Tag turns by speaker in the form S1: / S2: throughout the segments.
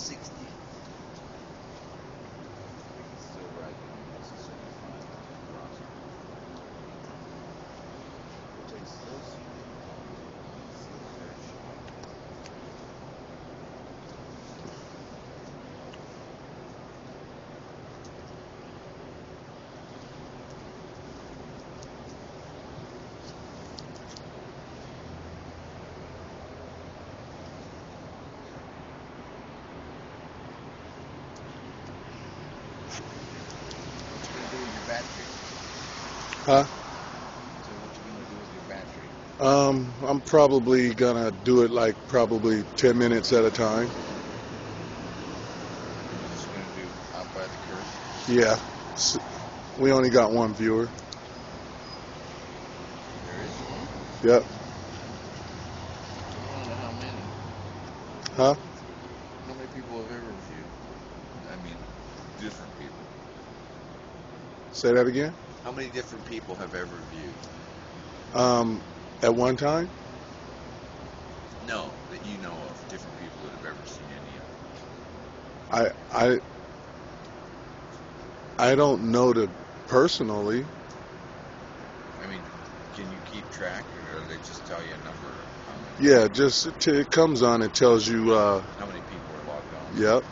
S1: 60. Still right. That's a 75 across. Which I still see very sharp.
S2: Huh?
S1: So what you gonna do with your battery?
S2: I'm probably gonna do it like probably 10 minutes at a time.
S1: You're just gonna do out by the curb?
S2: Yeah. We only got one viewer.
S1: There is one?
S2: Yep.
S1: I wonder how many.
S2: Huh?
S1: How many people have ever viewed? I mean, different people.
S2: Say that again?
S1: How many different people have ever viewed?
S2: At one time?
S1: No, that you know of, different people that have ever seen any of it.
S2: I don't know the personally.
S1: I mean, can you keep track, or do they just tell you a number? Of how many?
S2: Yeah, just it comes on. It tells you.
S1: How many people are logged on?
S2: Yep.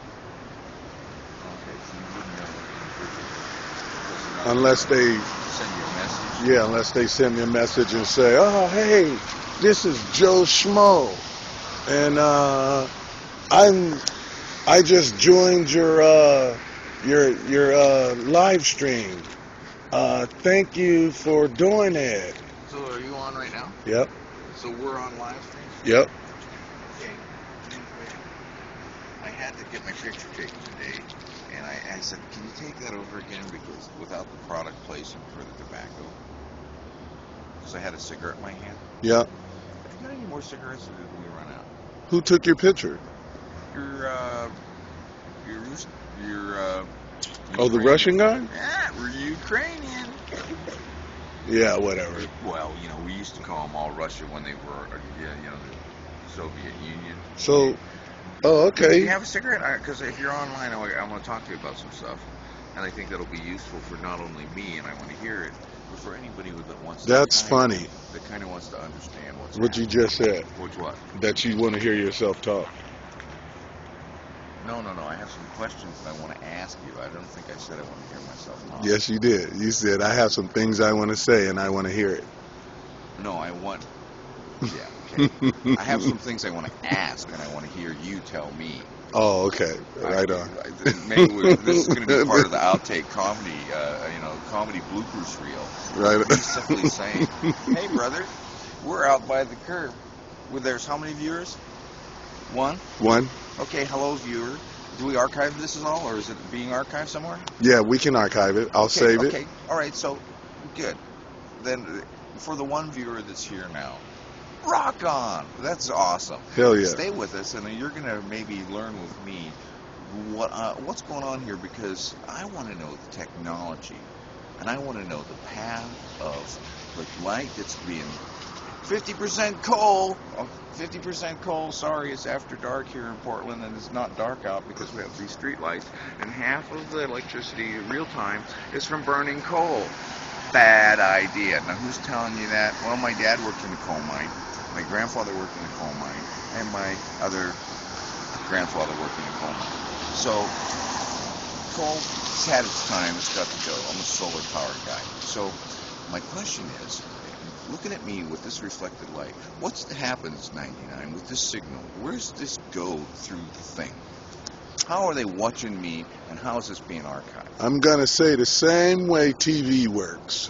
S1: Okay, so you wouldn't know individually.
S2: Unless they
S1: Send you a message.
S2: Yeah, unless they send me a message and say, "Oh, hey, this is Joe Schmo, and I just joined your live stream. Thank you for doing it."
S1: So are you on right now?
S2: Yep.
S1: So we're on live stream?
S2: Yep.
S1: Okay. I had to get my picture taken today, and I said, can you take that over again, because without the product placement for the tobacco, because I had a cigarette in my hand.
S2: Yep.
S1: Have you got any more cigarettes, or did we run out?
S2: Who took your picture? Oh, the Russian guy?
S1: Yeah, we're Ukrainian.
S2: Yeah, whatever.
S1: Well, we used to call them all Russia when they were, the Soviet Union.
S2: So, oh, okay.
S1: Do you have a cigarette? Because if you're online, I want to talk to you about some stuff, and I think that'll be useful for not only me, and I want to hear it, but for anybody that wants to.
S2: That's funny.
S1: That kind of wants to understand what's
S2: what
S1: happening.
S2: You just said.
S1: Which what?
S2: That you want to hear yourself talk.
S1: No. I have some questions that I want to ask you. I don't think I said I want to hear myself talk.
S2: Yes, you did. You said, I have some things I want to say, and I want to hear it.
S1: No, I want... Yeah, okay. I have some things I want to ask, and I want to hear you tell me.
S2: Oh, okay. Right on.
S1: Maybe this is going to be part of the outtake comedy, comedy bloopers reel.
S2: Right.
S1: Me simply saying, hey, brother, we're out by the curb. Well, there's how many viewers? One? Okay, hello, viewer. Do we archive this at all, or is it being archived somewhere?
S2: Yeah, we can archive it. I'll save it.
S1: Okay, all right, so good. Then for the one viewer that's here now, rock on. That's awesome.
S2: Hell yeah.
S1: Stay with us, and you're going to maybe learn with me what's going on here, because I want to know the technology, and I want to know the path of the light that's being 50% coal. 50% coal. Sorry, it's after dark here in Portland, and it's not dark out because we have these street lights. And half of the electricity in real time is from burning coal. Bad idea. Now, who's telling you that? Well, my dad worked in the coal mine. My grandfather worked in the coal mine, and my other grandfather worked in the coal mine. So, coal's had its time. It's got to go. I'm a solar power guy. So, my question is, looking at me with this reflected light, what's happens 99 with this signal? Where's this go through the thing? How are they watching me, and how is this being archived?
S2: I'm going to say the same way TV works.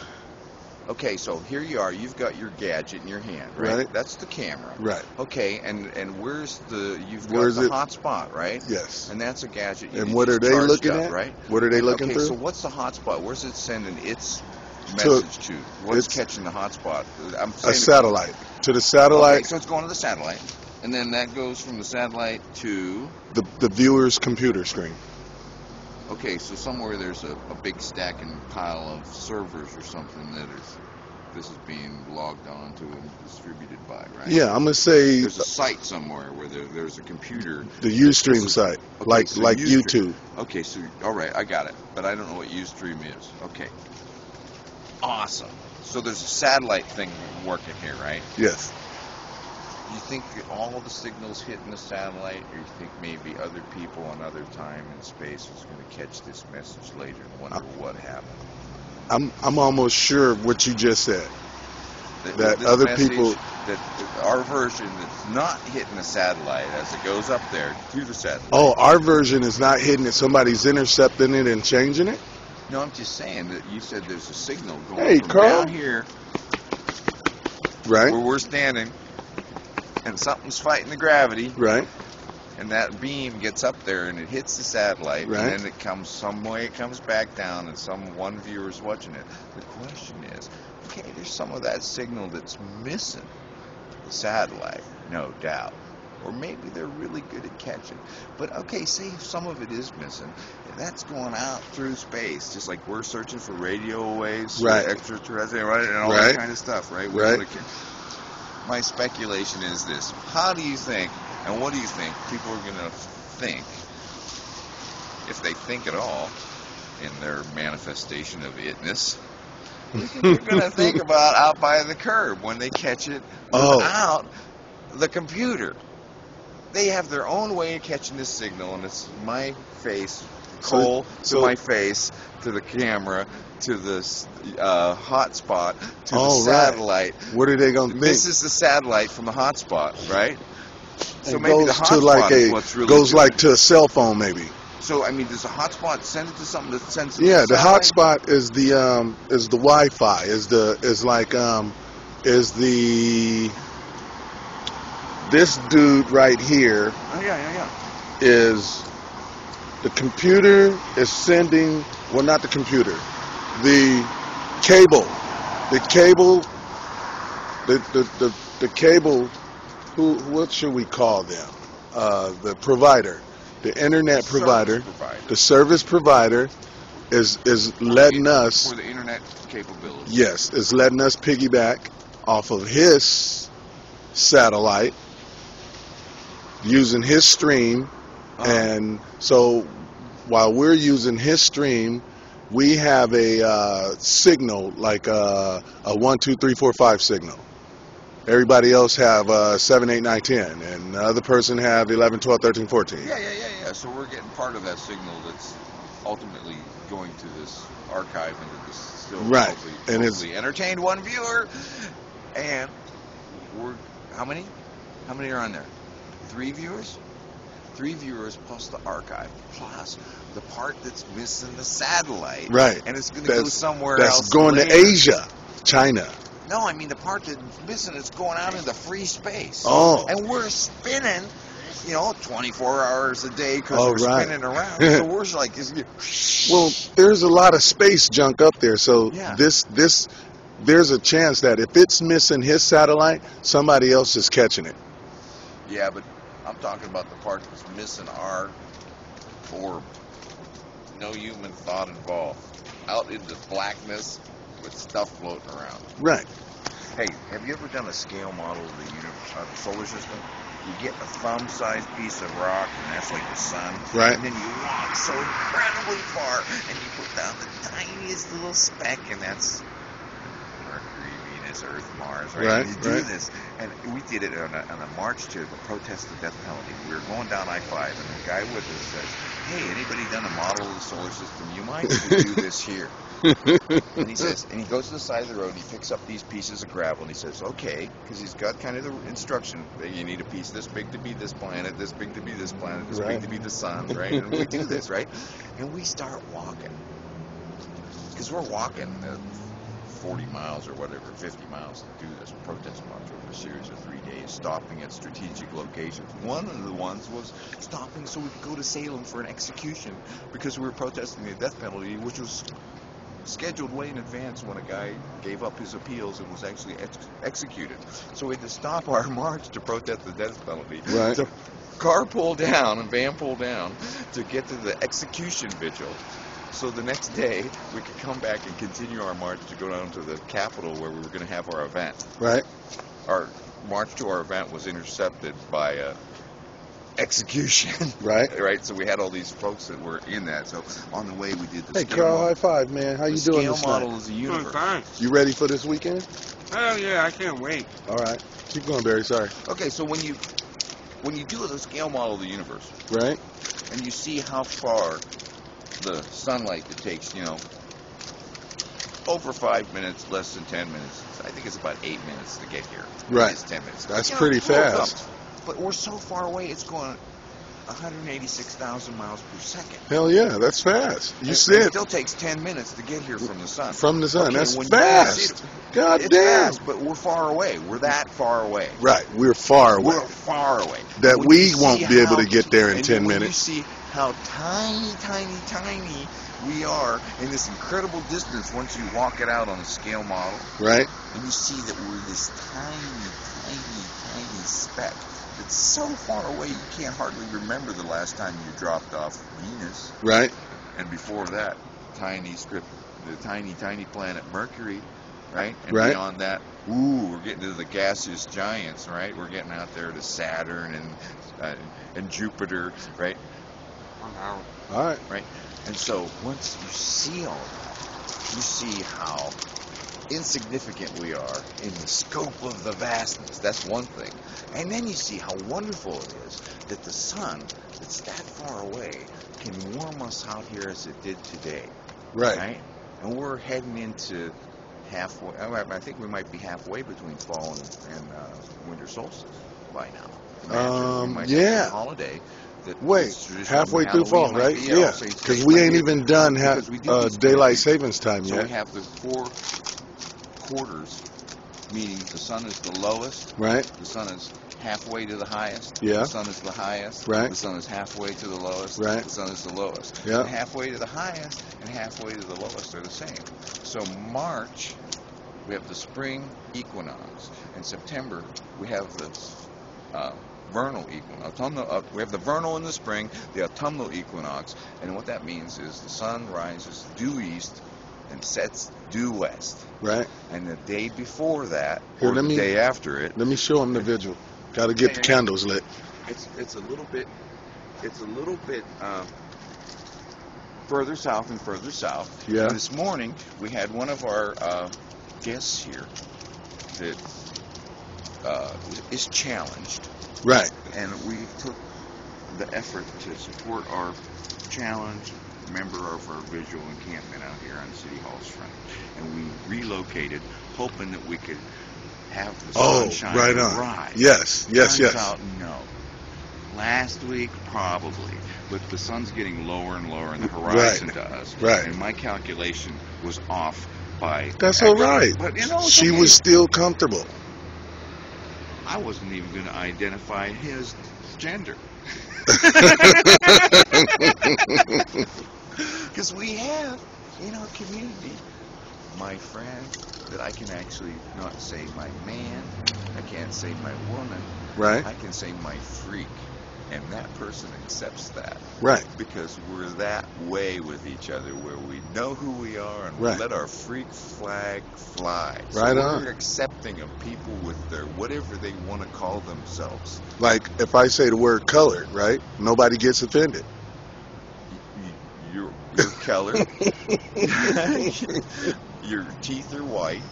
S1: Okay, so here you are. You've got your gadget in your hand, right? That's the camera.
S2: Right.
S1: Okay, and where's the hotspot, right?
S2: Yes.
S1: And that's a gadget.
S2: And what are they looking at?
S1: Right?
S2: What are they looking through?
S1: Okay, so what's the hotspot? Where's it sending its message to? What's catching the hotspot?
S2: A satellite. To the satellite.
S1: Okay, so it's going to the satellite, and then that goes from the satellite to
S2: the viewer's computer screen.
S1: Okay, so somewhere there's a big stacking pile of servers or something that is this is being logged on to and distributed by, right?
S2: Yeah, I'm gonna say
S1: There's a site somewhere where there's a computer.
S2: the Ustream site,
S1: Okay,
S2: like
S1: so
S2: like
S1: Ustream.
S2: YouTube.
S1: Okay, so all right, I got it, but I don't know what Ustream is. Okay, awesome. So there's a satellite thing working here, right?
S2: Yes.
S1: You think that all the signals hitting the satellite, or you think maybe other people another time in space is going to catch this message later and wonder what happened?
S2: I'm almost sure of what you just said. That
S1: This
S2: other
S1: message,
S2: people-
S1: that our version that's not hitting the satellite as it goes up there to the satellite.
S2: Oh, our version is not hitting it. Somebody's intercepting it and changing it.
S1: No, I'm just saying that you said there's a signal going
S2: Hey,
S1: from
S2: Carl.
S1: down here
S2: Right.
S1: where we're standing, and something's fighting the gravity,
S2: Right.
S1: and that beam gets up there and it hits the satellite,
S2: Right.
S1: and then it comes some way, it comes back down, and one viewer's watching it. The question is, okay, there's some of that signal that's missing the satellite, no doubt. Or maybe they're really good at catching. But okay, say if some of it is missing, that's going out through space, just like we're searching for radio waves,
S2: Right.
S1: extraterrestrial, right, and all
S2: Right.
S1: that kind of stuff, right?
S2: Right.
S1: My speculation is this: how do you think, and what do you think people are going to think, if they think at all, in their manifestation of itness? They're going to think about out by the curb when they catch it
S2: Oh.
S1: without the computer. They have their own way of catching this signal, and it's my face, Cole,
S2: so-
S1: to my face, to the camera, to the hotspot, to the
S2: Oh, right.
S1: satellite.
S2: What are they gonna think?
S1: This is the satellite from the hotspot, right? So
S2: It
S1: maybe the
S2: goes to
S1: hotspot
S2: like
S1: is
S2: a
S1: what's really
S2: goes
S1: doing
S2: like
S1: it.
S2: to a cell phone maybe.
S1: So I mean, does the hotspot send it to something that sends it to
S2: Yeah, the
S1: satellite?
S2: hotspot is the Wi-Fi, is the this dude right here
S1: Oh, yeah.
S2: is the computer is sending, well, not the computer, the cable, the cable, what should we call them? The provider, the internet provider, the service provider is letting us,
S1: for the internet capability.
S2: yes, is letting us piggyback off of his satellite using his stream. And so while we're using his stream, we have a signal, like a 1, 2, 3, 4, 5 signal. Everybody else have 7, 8, 9, 10, and the other person have 11, 12, 13, 14.
S1: Yeah. So we're getting part of that signal that's ultimately going to this archive into this still
S2: Right. And
S1: hopefully entertained one viewer. And we're how many? How many are on there? 3 viewers? 3 viewers plus the archive plus the part that's missing the satellite.
S2: Right.
S1: And it's going to go somewhere
S2: That's
S1: else.
S2: going
S1: later.
S2: to Asia, China.
S1: No, I mean the part that's missing is going out into free space.
S2: Oh.
S1: And we're spinning, 24 hours a day because
S2: Oh,
S1: we're
S2: right.
S1: spinning around. So we're like,
S2: Well, there's a lot of space junk up there, so
S1: Yeah.
S2: there's a chance that if it's missing his satellite, somebody else is catching it.
S1: yeah, but I'm talking about the part that's missing our orb. No human thought involved. Out into blackness with stuff floating around.
S2: Right.
S1: Hey, have you ever done a scale model of the solar system? You get a thumb-sized piece of rock, and that's like the sun.
S2: Right.
S1: And then you walk so incredibly far, and you put down the tiniest little speck, and that's Mercury, Venus, Earth, Mars, right?
S2: Right,
S1: And you do
S2: right.
S1: this, and we did it on a march to protest the death penalty. We were going down I-5, and the guy with us says, "Hey, anybody done a model of the solar system? You mind if we do this here?" And he says, and he goes to the side of the road and he picks up these pieces of gravel and he says, okay, because he's got kind of the instruction that you need a piece this big to be this planet, this big to be this planet, this
S2: Right.
S1: big to be the sun, right? And we do this, right? And we start walking. Because we're walking 40 miles or whatever, 50 miles to do this protest march over a series of 3 days, stopping at strategic locations. One of the ones was stopping so we could go to Salem for an execution because we were protesting the death penalty, which was scheduled way in advance when a guy gave up his appeals and was actually executed. So we had to stop our march to protest the death penalty.
S2: Right.
S1: So car pulled down and van pulled down to get to the execution vigil. So the next day, we could come back and continue our march to go down to the Capitol where we were going to have our event.
S2: Right.
S1: Our march to our event was intercepted by a execution.
S2: Right.
S1: Right. So we had all these folks that were in that. So on the way, we did the
S2: Hey,
S1: scale
S2: Carl,
S1: model.
S2: high five, man. How you doing
S1: Scale
S2: this
S1: model
S2: night?
S1: is the
S3: Doing
S1: universe.
S3: fine.
S2: You ready for this weekend?
S3: Hell yeah, I can't wait.
S2: All right. Keep going, Barry. Sorry.
S1: Okay, so when you do the scale model of the universe,
S2: Right.
S1: and you see how far the sunlight that takes, over 5 minutes, less than 10 minutes. I think it's about 8 minutes to get here.
S2: Right.
S1: It's 10 minutes.
S2: That's
S1: You know,
S2: pretty
S1: rule of
S2: fast.
S1: thumb. But we're so far away, it's going 186,000 miles per second.
S2: Hell yeah, that's fast. You
S1: And
S2: said
S1: it still takes 10 minutes to get here from the sun.
S2: from the sun.
S1: Okay,
S2: That's
S1: when you
S2: fast.
S1: see it,
S2: God
S1: it's
S2: damn.
S1: fast, but we're far away. We're that far away.
S2: Right. We're far away.
S1: We're far away.
S2: That
S1: When
S2: we
S1: you
S2: won't
S1: see
S2: be able
S1: how-
S2: to get there in
S1: and
S2: 10
S1: when
S2: minutes.
S1: You see how tiny, tiny, tiny we are in this incredible distance once you walk it out on a scale model,
S2: Right.
S1: and you see that we're this tiny, tiny, tiny speck that's so far away you can't hardly remember the last time you dropped off Venus,
S2: Right.
S1: and before that, the tiny, tiny planet Mercury, right? And
S2: Right.
S1: beyond that, we're getting to the gaseous giants, right? We're getting out there to Saturn and Jupiter, right?
S3: Wow.
S2: All right.
S1: Right? And so once you see all that, you see how insignificant we are in the scope of the vastness. That's one thing. And then you see how wonderful it is that the sun that's that far away can warm us out here as it did today.
S2: Right.
S1: And we're heading into halfway. I think we might be halfway between fall and winter solstice by now. Imagine we might have
S2: yeah.
S1: a holiday. That
S2: Wait,
S1: is traditional.
S2: halfway through
S1: Halloween
S2: fall,
S1: might
S2: right?
S1: be,
S2: Yeah.
S1: so
S2: Because
S1: it
S2: we
S1: might
S2: ain't
S1: be-
S2: even done
S1: because we do these
S2: daylight
S1: things.
S2: savings time
S1: So
S2: yet.
S1: we have the 4 quarters, meaning the sun is the lowest,
S2: Right.
S1: the sun is halfway to the highest,
S2: Yeah.
S1: the sun is the highest,
S2: Right.
S1: the sun is halfway to the lowest,
S2: Right.
S1: the sun is the lowest.
S2: Yeah.
S1: And halfway to the highest and halfway to the lowest are the same. So March, we have the spring equinox. In September, we have the vernal equinox. We have the vernal in the spring, the autumnal equinox, and what that means is the sun rises due east and sets due west.
S2: Right.
S1: And the day before that,
S2: Here,
S1: or
S2: let
S1: the
S2: me-
S1: day after it,
S2: Let me show them the vigil. Got to get the candles lit.
S1: it's a little bit further south and further south.
S2: Yeah.
S1: And this morning we had one of our guests here that is challenged,
S2: Right.
S1: and we took the effort to support our challenge member of our visual encampment out here on City Hall's front, and we relocated, hoping that we could have the
S2: Oh,
S1: sunshine
S2: right on.
S1: rise.
S2: Yes. Yes.
S1: Turns
S2: Yes.
S1: out, no. Last week, probably, but the sun's getting lower and lower, and the horizon does.
S2: Right.
S1: And my calculation was off by.
S2: That's all right.
S1: But it's
S2: She
S1: okay.
S2: was still comfortable.
S1: I wasn't even going to identify his gender. Because we have in our community my friend that I can actually not say my man, I can't say my woman,
S2: Right.
S1: I can say my freak. And that person accepts that
S2: Right.
S1: because we're that way with each other where we know who we are and we
S2: Right.
S1: let our freak flag fly. So
S2: Right
S1: we're
S2: on.
S1: accepting of people with their whatever they want to call themselves.
S2: Like if I say the word colored, right? Nobody gets offended.
S1: You're colored. Your teeth are white.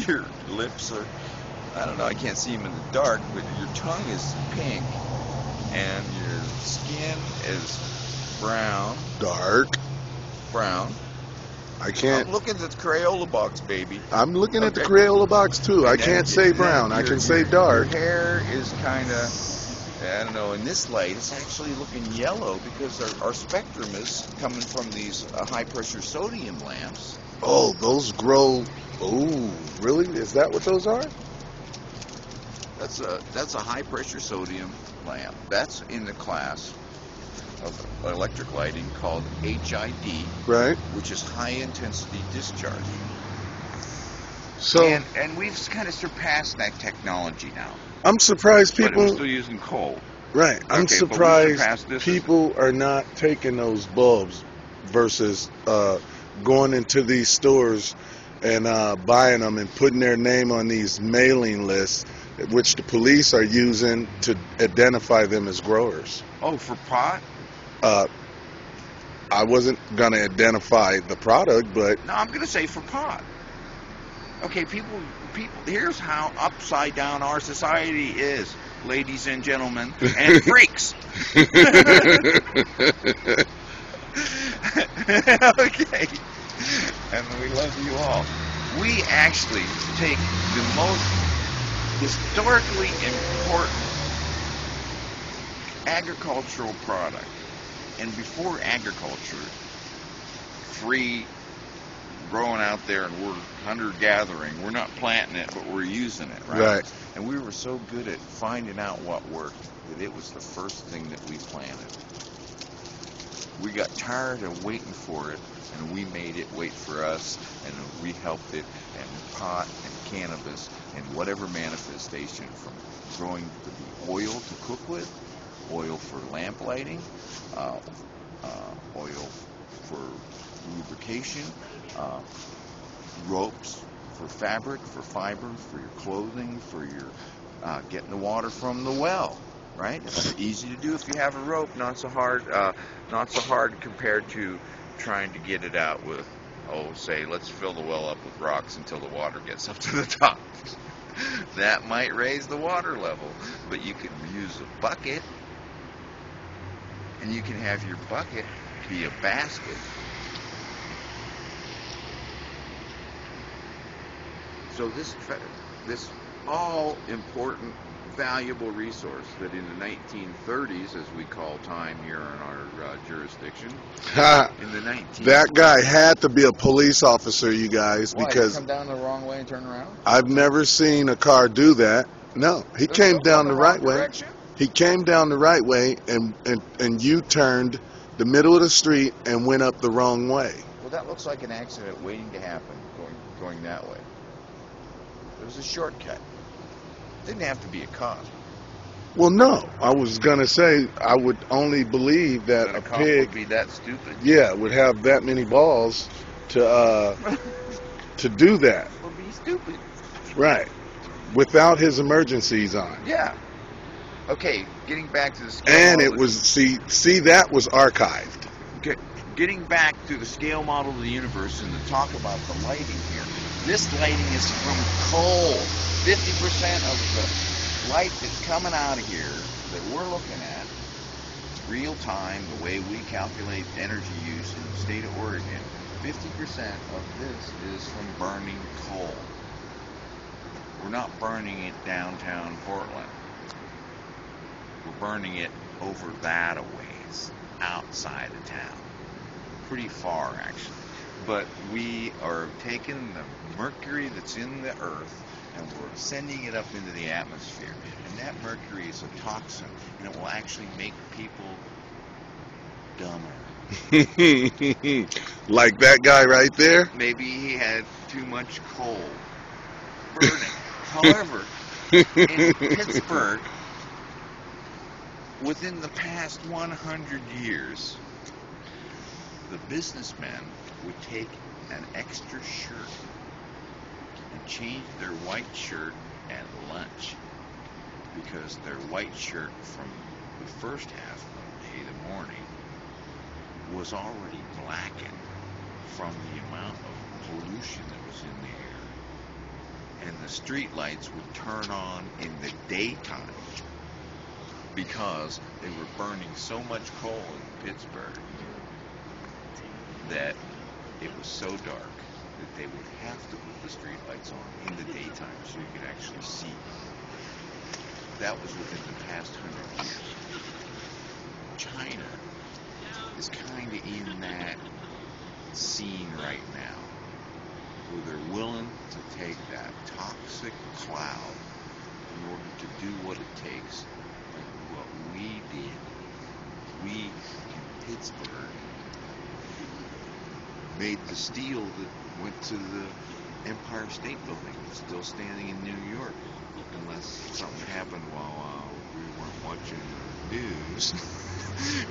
S1: Your lips are, I don't know, I can't see them in the dark, but your tongue is pink. And your skin is brown.
S2: Dark. I can't.
S1: I'm looking at the Crayola box, baby.
S2: I'm looking at the
S1: Okay.
S2: Crayola box too. I
S1: And then-
S2: can't say
S1: and then
S2: brown. I
S1: your-
S2: can say
S1: your-
S2: dark.
S1: Your hair is kind of, I don't know, in this light, it's actually looking yellow because our spectrum is coming from these high-pressure sodium lamps.
S2: Oh, those grow. Oh, really? Is that what those are?
S1: That's a high-pressure sodium lamp. That's in the class of electric lighting called HID,
S2: Right.
S1: which is high-intensity discharge.
S2: So
S1: And we've kind of surpassed that technology now.
S2: I'm surprised
S1: But we're
S2: people.
S1: still using coal.
S2: Right. I'm
S1: Okay, but we
S2: surprised
S1: surpassed this.
S2: people are not taking those bulbs versus going into these stores and buying them and putting their name on these mailing lists, which the police are using to identify them as growers.
S1: Oh, for pot?
S2: I wasn't going to identify the product, but
S1: No, I'm going to say for pot. Okay, people, here's how upside down our society is, ladies and gentlemen, and freaks. Okay. And we love you all. We actually take the most historically important agricultural product, and before agriculture, free growing out there, and we're hunter-gathering. We're not planting it, but we're using it, right?
S2: Right.
S1: And we were so good at finding out what worked that it was the first thing that we planted. We got tired of waiting for it, and we made it wait for us, and we helped it, and pot and cannabis and whatever manifestation, from growing to be oil to cook with, oil for lamp lighting, oil for lubrication, ropes for fabric, for fiber, for your clothing, for your getting the water from the well. Right? It's easy to do if you have a rope. Not so hard. Not so hard compared to trying to get it out with, say, let's fill the well up with rocks until the water gets up to the top. That might raise the water level, but you can use a bucket, and you can have your bucket be a basket. So this all important, valuable resource that in the 1930s, as we call time here in our jurisdiction, in the 1930s,
S2: that guy had to be a police officer, you guys,
S1: why,
S2: because
S1: come down the wrong way and turn around?
S2: I've never seen a car do that. No, he came down the right way.
S1: Direction?
S2: He came down the right way and U-turned the middle of the street and went up the wrong way.
S1: Well, that looks like an accident waiting to happen, going that way. It was a shortcut. Didn't have to be a cop.
S2: Well, no, I was gonna say I would only believe that
S1: That
S2: a
S1: a cop
S2: pig,
S1: would be that stupid.
S2: yeah, would have that many balls to do that,
S1: Would be stupid.
S2: right? Without his emergencies on.
S1: Yeah. Okay, getting back to the scale
S2: And
S1: model
S2: it was see that was archived.
S1: getting back to the scale model of the universe and to talk about the lighting here. This lighting is from coal. 50% of the light that's coming out of here that we're looking at, real time, the way we calculate energy use in the state of Oregon, 50% of this is from burning coal. We're not burning it downtown Portland. We're burning it over that a ways, outside of town. Pretty far, actually. But we are taking the mercury that's in the earth and we're sending it up into the atmosphere. And that mercury is a toxin, and it will actually make people dumber.
S2: Like that guy right there.
S1: Maybe he had too much coal burning. However, in Pittsburgh, within the past 100 years, the businessmen would take an extra shirt and change their white shirt at lunch, because their white shirt from the first half of the morning was already blackened from the amount of pollution that was in the air. And the street lights would turn on in the daytime because they were burning so much coal in Pittsburgh that it was so dark that they would have to put the street lights on in the daytime so you could actually see. That was within the past 100 years. China is kind of in that scene right now, where they're willing to take that toxic cloud in order to do what it takes, like what we did. We in Pittsburgh made the steel that went to the Empire State Building. It's still standing in New York, unless something happened while we weren't watching the news.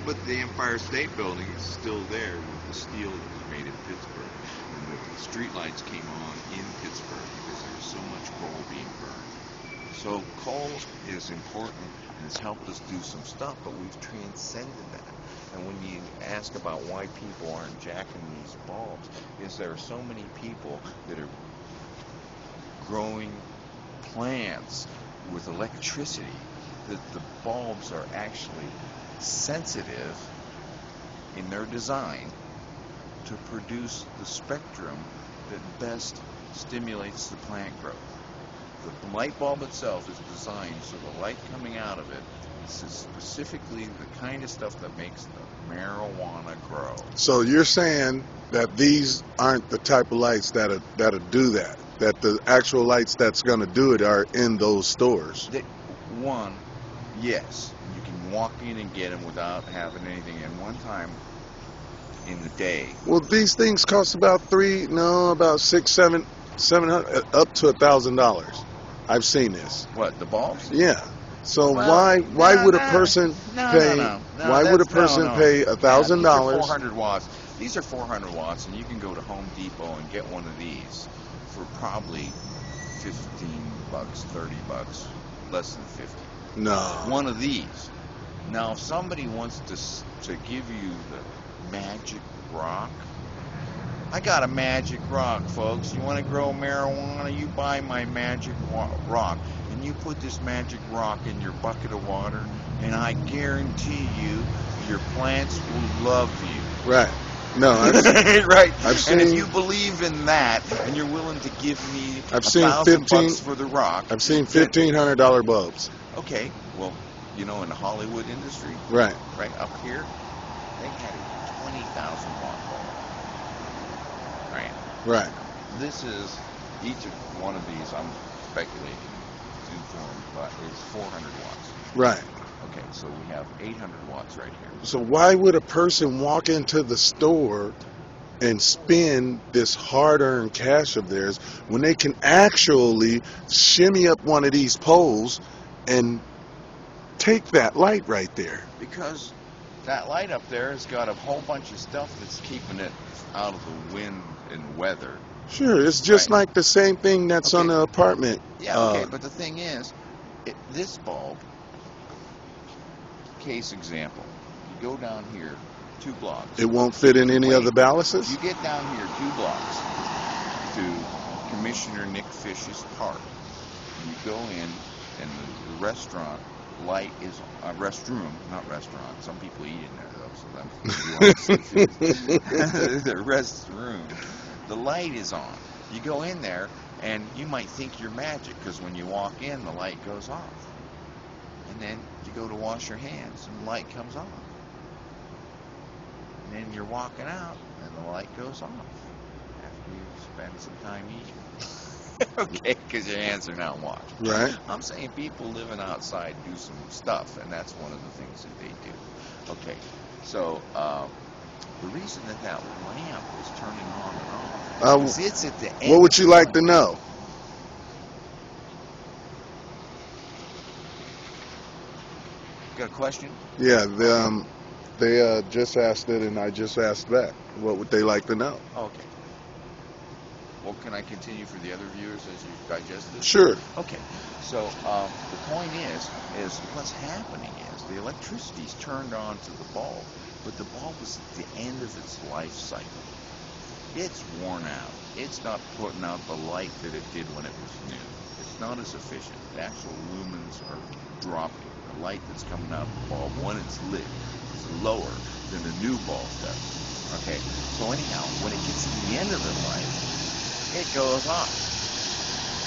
S1: But the Empire State Building is still there with the steel that was made in Pittsburgh. And the streetlights came on in Pittsburgh because there was so much coal being burned. So coal is important and has helped us do some stuff, but we've transcended that. And when you ask about why people aren't jacking these bulbs, is there are so many people that are growing plants with electricity that the bulbs are actually sensitive in their design to produce the spectrum that best stimulates the plant growth. The light bulb itself is designed so the light coming out of it is specifically the kind of stuff that makes the marijuana grow.
S2: So you're saying that these aren't the type of lights that'll do that? That the actual lights that's going to do it are in those stores?
S1: One, yes, you can walk in and get them without having anything. And one time in the day.
S2: Well, these things cost about $700, up to $1,000. I've seen this.
S1: What, the bulbs?
S2: Yeah. So
S1: Well,
S2: why would a person pay? Why would a person pay $1,000?
S1: 400 watts. These are 400 watts, and you can go to Home Depot and get one of these for probably $15, $30, less than 50.
S2: No.
S1: One of these. Now, if somebody wants to give you the magic rock, I got a magic rock, folks. You want to grow marijuana? You buy my magic rock, and you put this magic rock in your bucket of water, and I guarantee you, your plants will love you.
S2: Right. No.
S1: Right.
S2: I've seen,
S1: and if you believe in that, and you're willing to give me
S2: $1,000
S1: for the rock,
S2: I've seen $1,500 bulbs.
S1: Okay. Well, you know, in the Hollywood industry,
S2: Right.
S1: right up here, they had a 20,000 watt bulb. Right.
S2: Right.
S1: This is each of one of these. I'm speculating to form, but it's 400 watts.
S2: Right.
S1: Okay, so we have 800 watts right here.
S2: So why would a person walk into the store and spend this hard-earned cash of theirs when they can actually shimmy up one of these poles and take that light right there?
S1: Because that light up there has got a whole bunch of stuff that's keeping it out of the wind and weather.
S2: Sure, it's just
S1: Right.
S2: like the same thing that's on the apartment.
S1: Yeah, okay, but the thing is, this bulb, case example, you go down here 2 blocks.
S2: It won't fit in any
S1: Wait.
S2: of the balances?
S1: You get down here 2 blocks to Commissioner Nick Fish's park. You go in, and the restaurant light is restroom, not restaurant. Some people eat in there though, so that's the restroom. The light is on. You go in there, and you might think you're magic because when you walk in, the light goes off, and then you go to wash your hands, and the light comes on. And then you're walking out, and the light goes off after you spend some time eating. Okay, because your hands are not washed.
S2: Right.
S1: I'm saying people living outside do some stuff, and that's one of the things that they do. Okay, so the reason that lamp is turning on and off is it's at the end.
S2: What would you like to know?
S1: Got a question?
S2: Yeah, they just asked it, and I just asked back. What would they like to know?
S1: Okay. Well, can I continue for the other viewers as you digest this?
S2: Sure.
S1: Okay. So the point is what's happening is the electricity's turned on to the bulb, but the bulb is at the end of its life cycle. It's worn out. It's not putting out the light that it did when it was new. It's not as efficient. The actual lumens are dropping. The light that's coming out of the bulb when it's lit is lower than the new bulb does. Okay. So anyhow, when it gets to the end of the life, it goes off.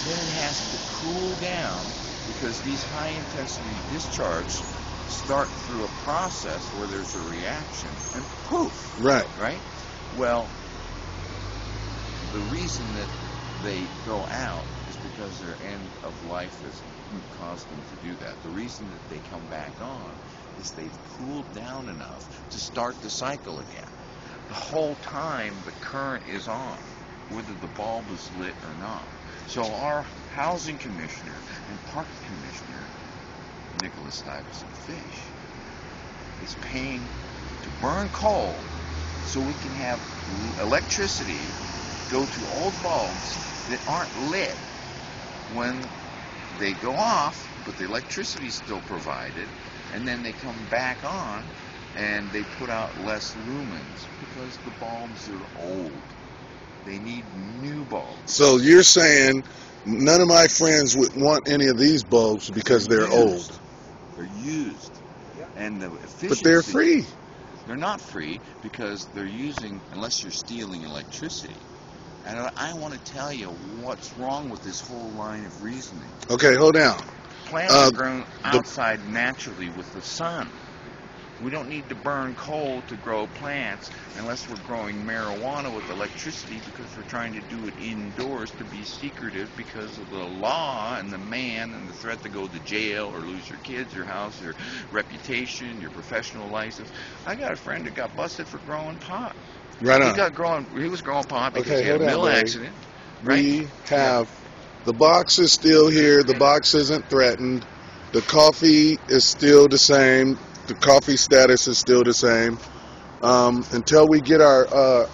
S1: Then it has to cool down because these high-intensity discharges start through a process where there's a reaction and poof.
S2: Right.
S1: Right? Well, the reason that they go out is because their end of life has caused them to do that. The reason that they come back on is they've cooled down enough to start the cycle again. The whole time the current is on, whether the bulb is lit or not. So our housing commissioner and park commissioner, Nicholas Stuyvesant Fish, is paying to burn coal so we can have electricity go to old bulbs that aren't lit when they go off, but the electricity is still provided, and then they come back on and they put out less lumens because the bulbs are old. They need new bulbs.
S2: So you're saying none of my friends would want any of these bulbs because they're old.
S1: They're used. And the efficiency...
S2: But they're free.
S1: They're not free because they're using, unless you're stealing electricity. And I want to tell you what's wrong with this whole line of reasoning.
S2: Okay, hold on.
S1: Plants are grown outside naturally with the sun. We don't need to burn coal to grow plants unless we're growing marijuana with electricity because we're trying to do it indoors to be secretive because of the law and the man and the threat to go to jail or lose your kids, your house, your reputation, your professional license. I got a friend that got busted for growing pot.
S2: Right on.
S1: He was growing pot because
S2: Okay,
S1: he had a
S2: hold on,
S1: mill
S2: Larry.
S1: accident. Right?
S2: We have the box is still here. The box isn't threatened. The coffee is still the same. The coffee status is still the same until we get our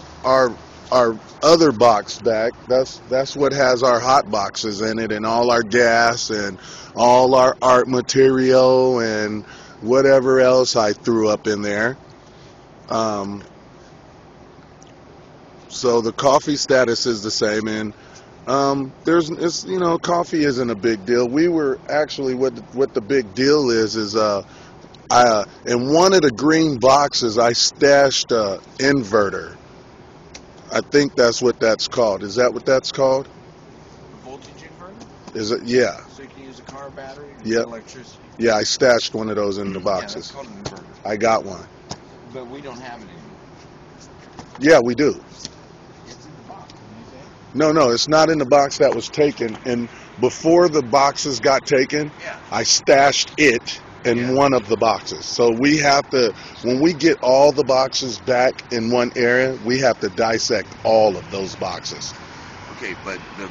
S2: other box back. That's what has our hot boxes in it, and all our gas and all our art material and whatever else I threw up in there. So the coffee status is the same, and coffee isn't a big deal. We were actually what the big deal is in one of the green boxes I stashed an inverter. I think that's what that's called. Is that what that's called?
S1: A voltage inverter?
S2: Is it? Yeah.
S1: So you can use a car battery and
S2: Yep.
S1: electricity.
S2: Yeah, I stashed one of those in the
S1: Yeah,
S2: boxes.
S1: that's called an inverter.
S2: I got one.
S1: But we don't have it anymore.
S2: Yeah, we do.
S1: It's in the box, didn't you say?
S2: No, it's not in the box that was taken. And before the boxes got taken,
S1: Yeah.
S2: I stashed it in one of the boxes. So we have to, when we get all the boxes back in one area, we have to dissect all of those boxes.
S1: Okay, but the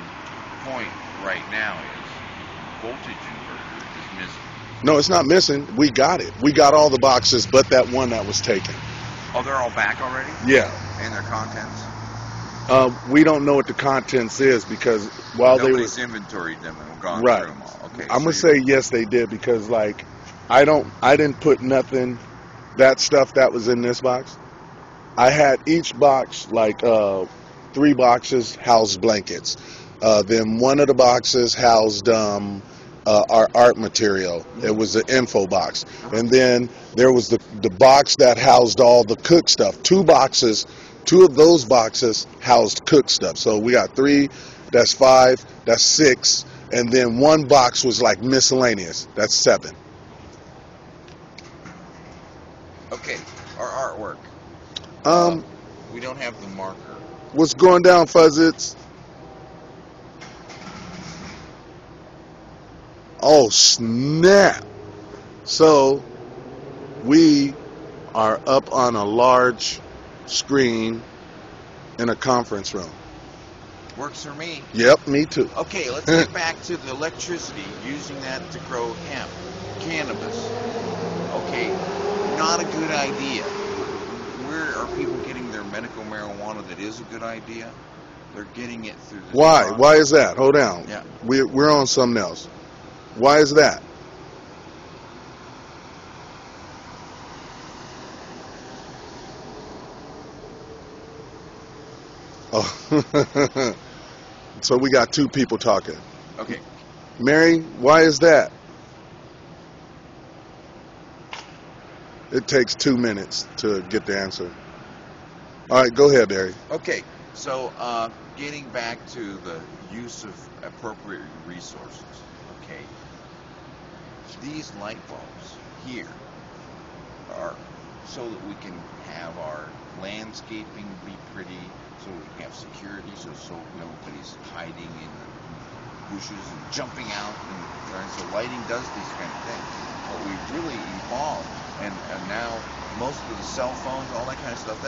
S1: point right now is voltage inverter is missing.
S2: No, it's not missing. We got it. We got all the boxes but that one that was taken.
S1: Oh, they're all back already?
S2: Yeah.
S1: And their contents?
S2: We don't know what the contents is because while
S1: Nobody's inventoried them and gone
S2: right.
S1: through them all. Okay.
S2: I'm gonna say yes, they did because like I didn't put nothing, that stuff that was in this box. I had each box like 3 boxes housed blankets. Then one of the boxes housed our art material. It was an info box, and then there was the box that housed all the cook stuff. 2 boxes. 2 of those boxes housed cook stuff. So we got 3, that's 5, that's 6, and then 1 box was like miscellaneous. That's 7.
S1: Okay, our artwork. We don't have the marker.
S2: What's going down, Fuzzits? Oh, snap. So we are up on a large screen in a conference room.
S1: Works for me.
S2: Yep, me too.
S1: Okay, let's get back to the electricity, using that to grow hemp, cannabis. Okay, not a good idea. Where are people getting their medical marijuana that is a good idea? They're getting it through the...
S2: Why? Why is that? Hold on.
S1: Yeah.
S2: We're on something else. Why is that? Oh. So we got 2 people talking.
S1: Okay.
S2: Mary, why is that? It takes 2 minutes to get the answer. All right, go ahead, Mary.
S1: Okay, so getting back to the use of appropriate resources, okay, these light bulbs here are so that we can have our landscaping be pretty, so we can have security, so nobody's hiding in the bushes and jumping out, and so lighting does these kind of things. But we've really evolved, and now most of the cell phones, all that kind of stuff,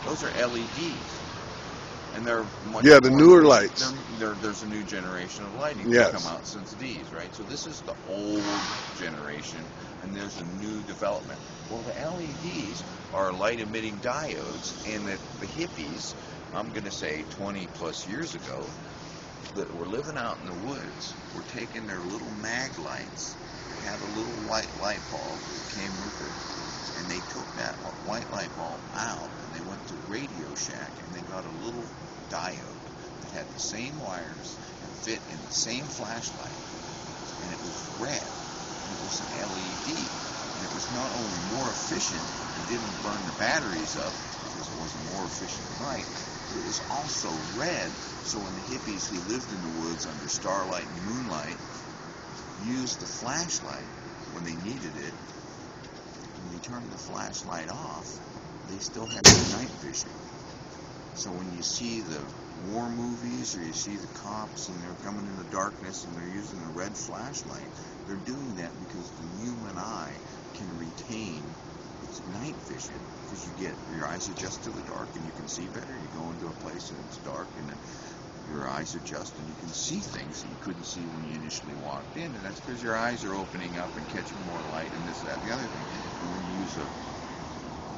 S1: those are LEDs, and they're much
S2: Yeah, the
S1: more,
S2: newer lights.
S1: There's a new generation of lighting
S2: Yes.
S1: that's come out since these, right? So this is the old generation, and there's a new development. Well, the LEDs are light-emitting diodes, and the hippies, I'm going to say 20 plus years ago, that were living out in the woods, were taking their little mag lights, had a little white light bulb that came with it, and they took that white light bulb out, and they went to Radio Shack, and they got a little diode that had the same wires and fit in the same flashlight, and it was red. It was an LED, and it was not only more efficient, it didn't burn the batteries up because it was a more efficient light, but it was also red. So when the hippies who lived in the woods under starlight and moonlight used the flashlight when they needed it, when they turned the flashlight off, they still had their night vision. So when you see the war movies, or you see the cops and they're coming in the darkness and they're using a red flashlight, they're doing that because the human eye can retain its night vision, because your eyes adjust to the dark and you can see better. You go into a place and it's dark, and then your eyes adjust and you can see things that you couldn't see when you initially walked in, and that's because your eyes are opening up and catching more light and this, that, and the other thing. And when you use a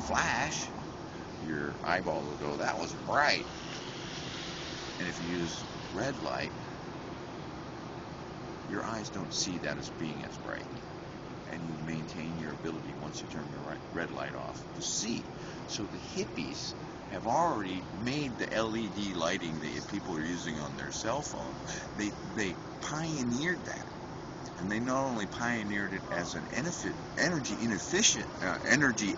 S1: flash, your eyeball will go, that was bright. And if you use red light, your eyes don't see that as being as bright, and you maintain your ability, once you turn the red light off, to see. So the hippies have already made the LED lighting that people are using on their cell phone. They pioneered that, and they not only pioneered it as an energy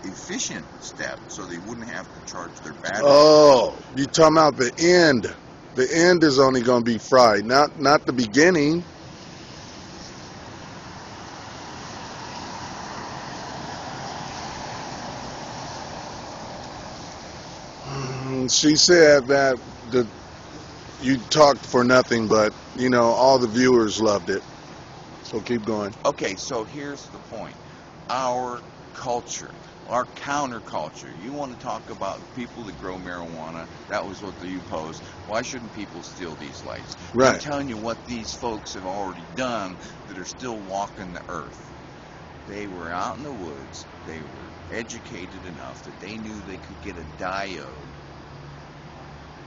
S1: efficient step, so they wouldn't have to charge their batteries.
S2: Oh, you talking about the end? The end is only going to be fried, not the beginning. She said that you talked for nothing, but all the viewers loved it. So keep going.
S1: Okay, so here's the point. Our culture, our counterculture. You want to talk about people that grow marijuana? That was what you posed. Why shouldn't people steal these lights?
S2: Right.
S1: I'm telling you what these folks have already done that are still walking the earth. They were out in the woods. They were educated enough that they knew they could get a diode,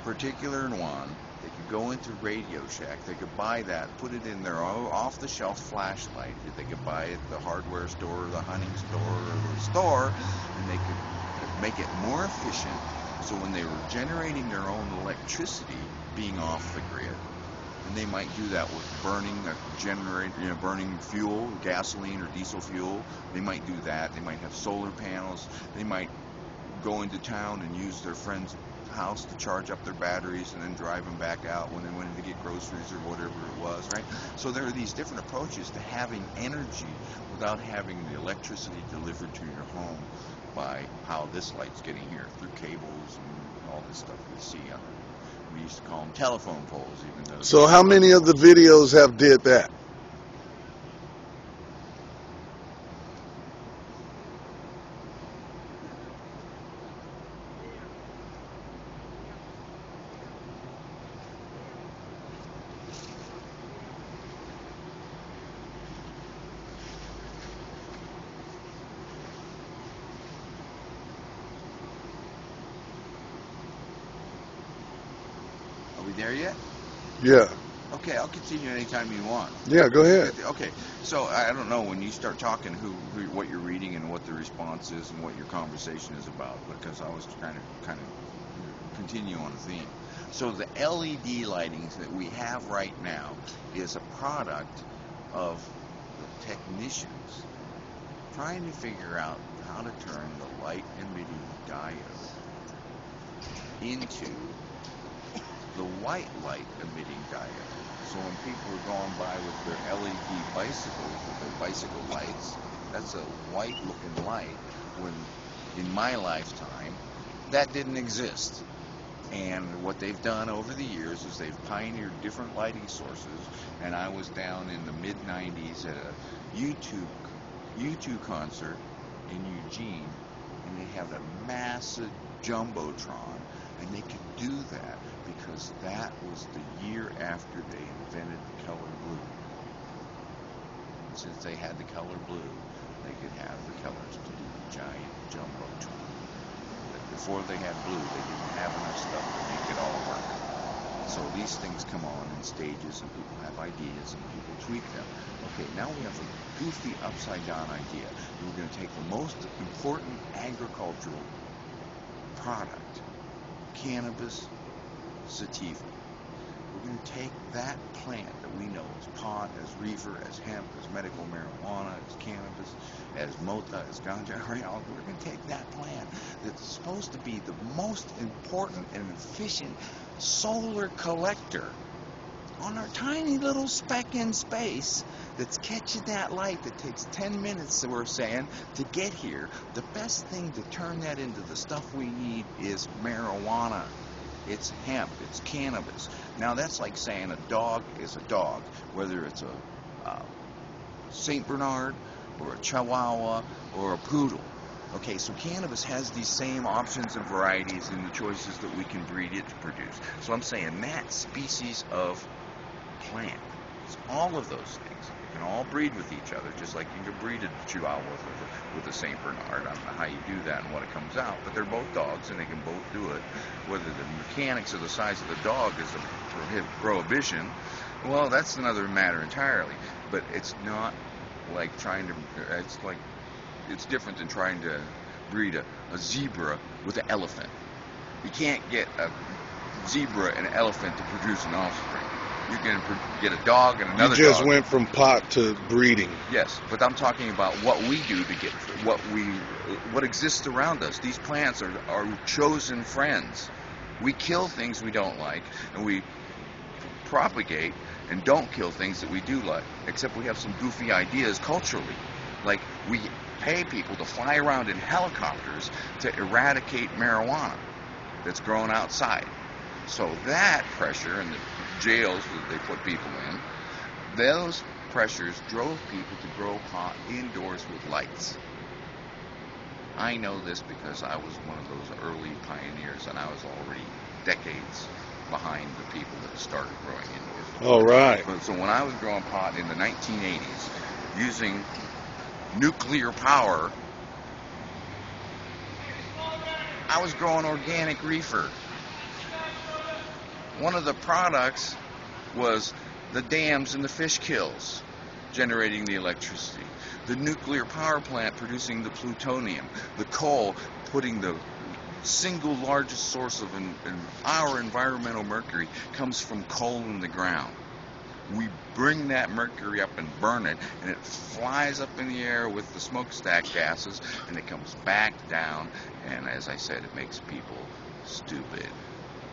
S1: particular one. They could go into Radio Shack. They could buy that, put it in their off-the-shelf flashlight that they could buy at the hardware store or the hunting store or the store, and they could make it more efficient. So when they were generating their own electricity, being off the grid, and they might do that with burning fuel, gasoline or diesel fuel. They might do that. They might have solar panels. They might go into town and use their friend's house to charge up their batteries and then drive them back out when they went in to get groceries or whatever it was, right? So there are these different approaches to having energy without having the electricity delivered to your home by how this light's getting here, through cables and all this stuff we see on it. We used to call them telephone poles, even though.
S2: So how many of the videos have did that?
S1: Are we there yet?
S2: Yeah.
S1: Okay, I'll continue anytime you want.
S2: Yeah, go ahead.
S1: Okay, so I don't know, when you start talking what you're reading and what the response is and what your conversation is about, because I was trying to kind of continue on a theme. So the LED lightings that we have right now is a product of the technicians trying to figure out how to turn the light emitting diode into the white light emitting diode. So when people are going by with their LED bicycles, with their bicycle lights, that's a white looking light, when in my lifetime that didn't exist. And what they've done over the years is they've pioneered different lighting sources, and I was down in the mid-90s at a U2 concert in Eugene, and they have a massive jumbotron, and they could do that because that was the year after they invented the color blue. And since they had the color blue, they could have the colors to do the giant before they had blue, they didn't have enough stuff to make it all work. So these things come on in stages, and people have ideas, and people tweak them. Okay, now we have a goofy upside-down idea. We're going to take the most important agricultural product, cannabis sativa. We're going to take that plant that we know as pot, as reefer, as hemp, as medical marijuana, as cannabis, as mota, as ganja. We're going to take that plant that's supposed to be the most important and efficient solar collector on our tiny little speck in space that's catching that light that takes 10 minutes, we're saying, to get here. The best thing to turn that into the stuff we need is marijuana. It's hemp, it's cannabis. Now that's like saying a dog is a dog, whether it's a St. Bernard or a Chihuahua or a poodle. Okay, so cannabis has these same options and varieties in the choices that we can breed it to produce. So I'm saying that species of plant, it's all of those things. You can all breed with each other, just like you can breed a Chihuahua with a St. Bernard. I don't know how you do that and what it comes out, but they're both dogs and they can both do it. Whether the mechanics of the size of the dog is a prohibition, well, that's another matter entirely. But it's not like trying to, it's different than trying to breed a zebra with an elephant. You can't get a zebra and an elephant to produce an offspring. You can get a dog and another dog.
S2: You just went from pot to breeding.
S1: Yes, but I'm talking about what we do to get what exists around us. These plants are chosen friends. We kill things we don't like, and we propagate and don't kill things that we do like, except we have some goofy ideas culturally. Like we pay people to fly around in helicopters to eradicate marijuana that's grown outside. So that pressure and the jails that they put people in, those pressures drove people to grow pot indoors with lights. I know this because I was one of those early pioneers, and I was already decades behind the people that started growing indoors.
S2: All right.
S1: So when I was growing pot in the 1980s, using nuclear power, I was growing organic reefer. One of the products was the dams and the fish kills generating the electricity, the nuclear power plant producing the plutonium, the coal putting the single largest source of our environmental mercury comes from coal in the ground. We bring that mercury up and burn it, and it flies up in the air with the smokestack gases, and it comes back down, and as I said, it makes people stupid.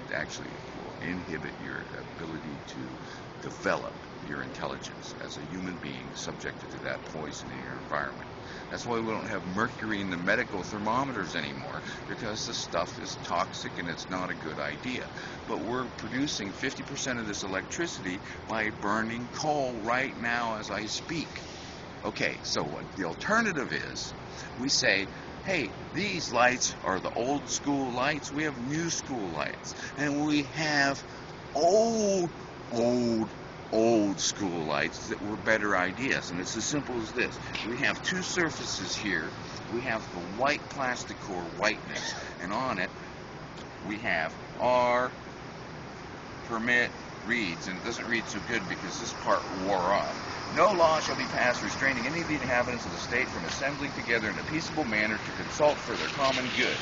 S1: It actually will inhibit your ability to develop your intelligence as a human being subjected to that poison in your environment. That's why we don't have mercury in the medical thermometers anymore, because the stuff is toxic and it's not a good idea. But we're producing 50% of this electricity by burning coal right now as I speak. Okay, so what the alternative is, we say, hey, these lights are the old school lights, we have new school lights, and we have old school lights that were better ideas. And it's as simple as this. We have two surfaces here. We have the white plastic core whiteness, and on it we have R permit reads, and it doesn't read so good because this part wore off. No law shall be passed restraining any of the inhabitants of the state from assembling together in a peaceable manner to consult for their common good,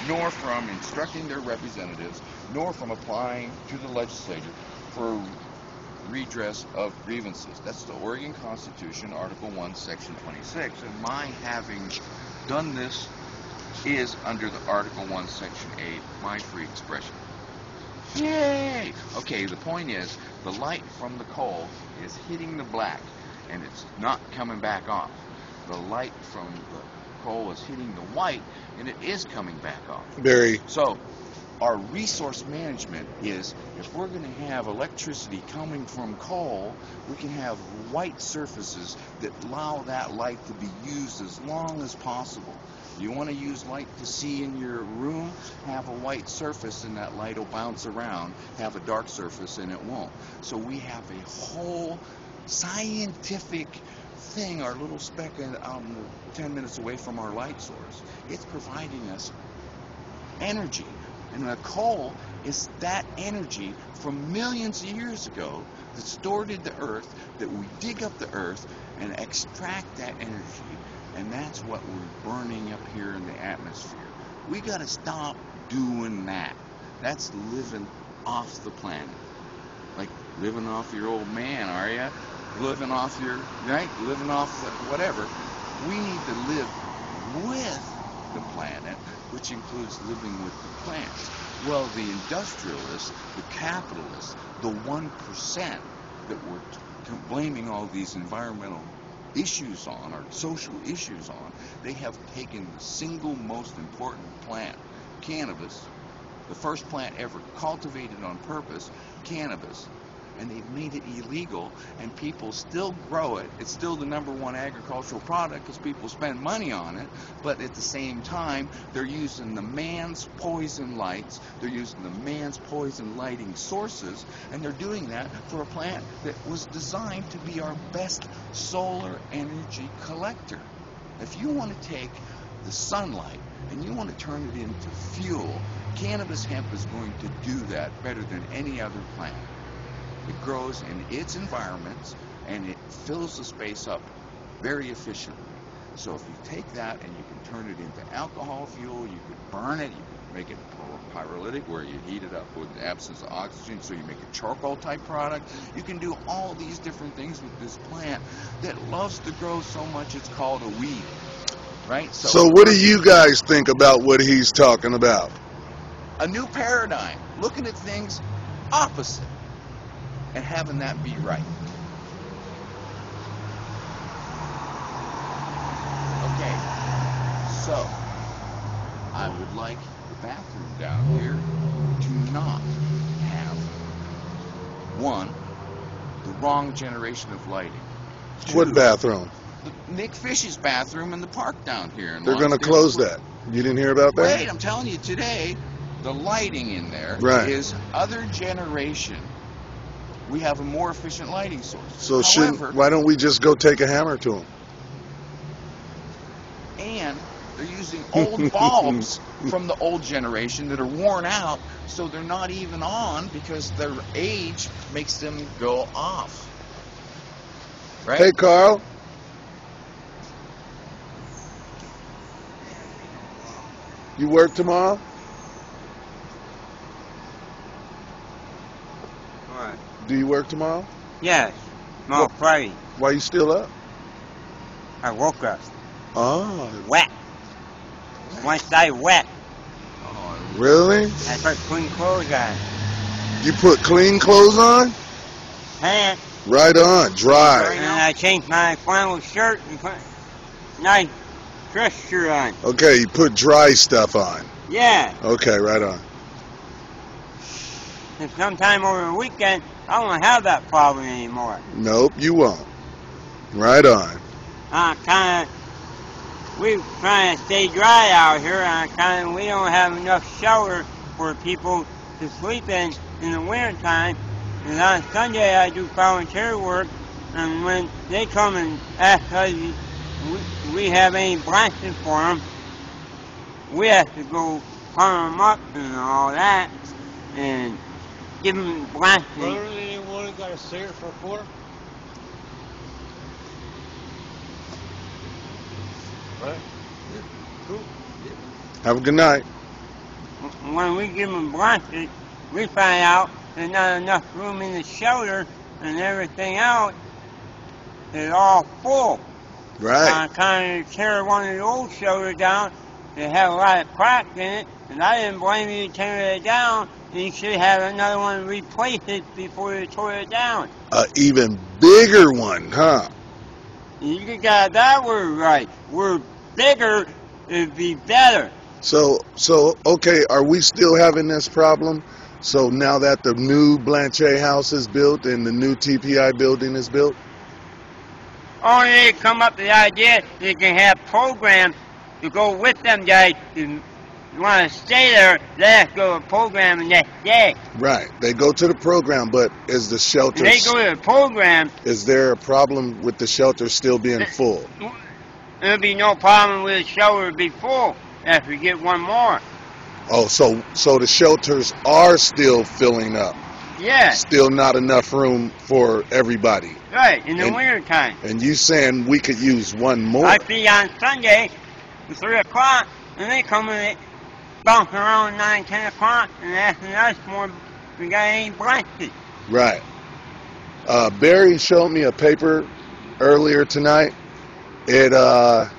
S1: nor from instructing their representatives, nor from applying to the legislature for redress of grievances. That's the Oregon Constitution, Article 1, Section 26, and my having done this is under the Article 1, Section 8, my free expression. Yay! Okay, the point is, the light from the coal is hitting the black, and it's not coming back off. The light from the coal is hitting the white, and it is coming back off.
S2: Barry.
S1: So, our resource management is, if we're going to have electricity coming from coal, we can have white surfaces that allow that light to be used as long as possible. You want to use light to see in your room, have a white surface and that light will bounce around. Have a dark surface and it won't. So we have a whole scientific thing, our little speck 10 minutes away from our light source. It's providing us energy. And coal is that energy from millions of years ago that's stored in the earth, that we dig up the earth and extract that energy, and that's what we're burning up here in the atmosphere. We got to stop doing that. That's living off the planet. Like living off your old man, are you? Living off your, right? Living off whatever. We need to live with the planet, which includes living with the plants. Well, the industrialists, the capitalists, the 1% that we're blaming all these environmental issues on, or social issues on, they have taken the single most important plant, cannabis, the first plant ever cultivated on purpose, cannabis, and they've made it illegal, and people still grow it. It's still the #1 agricultural product because people spend money on it, but at the same time, they're using the man's poison lights, they're using the man's poison lighting sources, and they're doing that for a plant that was designed to be our best solar energy collector. If you want to take the sunlight and you want to turn it into fuel, cannabis hemp is going to do that better than any other plant. It grows in its environments and it fills the space up very efficiently. So if you take that and you can turn it into alcohol fuel, you could burn it, you could make it pyrolytic where you heat it up with the absence of oxygen, so you make a charcoal type product. You can do all these different things with this plant that loves to grow so much it's called a weed. Right?
S2: So what do you guys think about what he's talking about?
S1: A new paradigm, looking at things opposite and having that be right. Okay, so I would like the bathroom down here to not have, one, the wrong generation of lighting.
S2: What bathroom?
S1: Nick Fish's bathroom in the park down here.
S2: They're going to close that. You didn't hear about that?
S1: Wait, I'm telling you today, the lighting in there is other generation. We have a more efficient lighting source.
S2: So why don't we just go take a hammer to them?
S1: And they're using old bulbs from the old generation that are worn out, so they're not even on because their age makes them go off. Right?
S2: Hey, Carl. You work tomorrow?
S3: What?
S2: Do you work tomorrow?
S3: Yes. Tomorrow Friday.
S2: Why you still up?
S3: I woke up.
S2: Oh.
S3: Wet. One side wet.
S2: Really?
S3: I put clean clothes on.
S2: You put clean clothes on?
S3: Pants.
S2: Right on. Dry.
S3: And I changed my flannel shirt and put nice dress shirt on.
S2: Okay, you put dry stuff on.
S3: Yeah.
S2: Okay, right on.
S3: And sometime over the weekend, I won't have that problem anymore.
S2: Nope, you won't. Right on.
S3: We trying to stay dry out here, and we don't have enough shelter for people to sleep in the winter time. And on Sunday I do volunteer work, and when they come and ask us if we have any blankets for them, we have to go farm them up and all that, and give them blankets.
S4: Anyone got a cigarette for a quarter? Right?
S1: Yeah.
S4: Cool.
S2: Have a good night.
S3: When we give them blankets, we find out there's not enough room in the shelter, and everything else is all full.
S2: Right.
S3: I kind of tear one of the old shelters down. It had a lot of cracks in it, and I didn't blame you to tear it down. You should have another one replace it before you tore it down.
S2: An even bigger one, huh?
S3: You got that word right. We're bigger, it'd be better.
S2: So okay, are we still having this problem? So now that the new Blanchet house is built and the new TPI building is built?
S3: Only they come up with the idea they can have programs to go with them guys. If you want to stay there, they have to go to a program the next day.
S2: Right. They go to the program, but is the shelter...
S3: If they go to the program...
S2: Is there a problem with the shelter still being full?
S3: There'll be no problem with the shelter be full if we get one more.
S2: Oh, so the shelters are still filling up.
S3: Yeah,
S2: Still not enough room for everybody.
S3: right, in the
S2: And-
S3: winter time.
S2: And you saying we could use one more?
S3: I feed on Sunday at 3 o'clock, and they come and they bounce around 9, 10 o'clock, and asking us more if we got any blankets.
S2: Right. Barry showed me a paper earlier tonight. It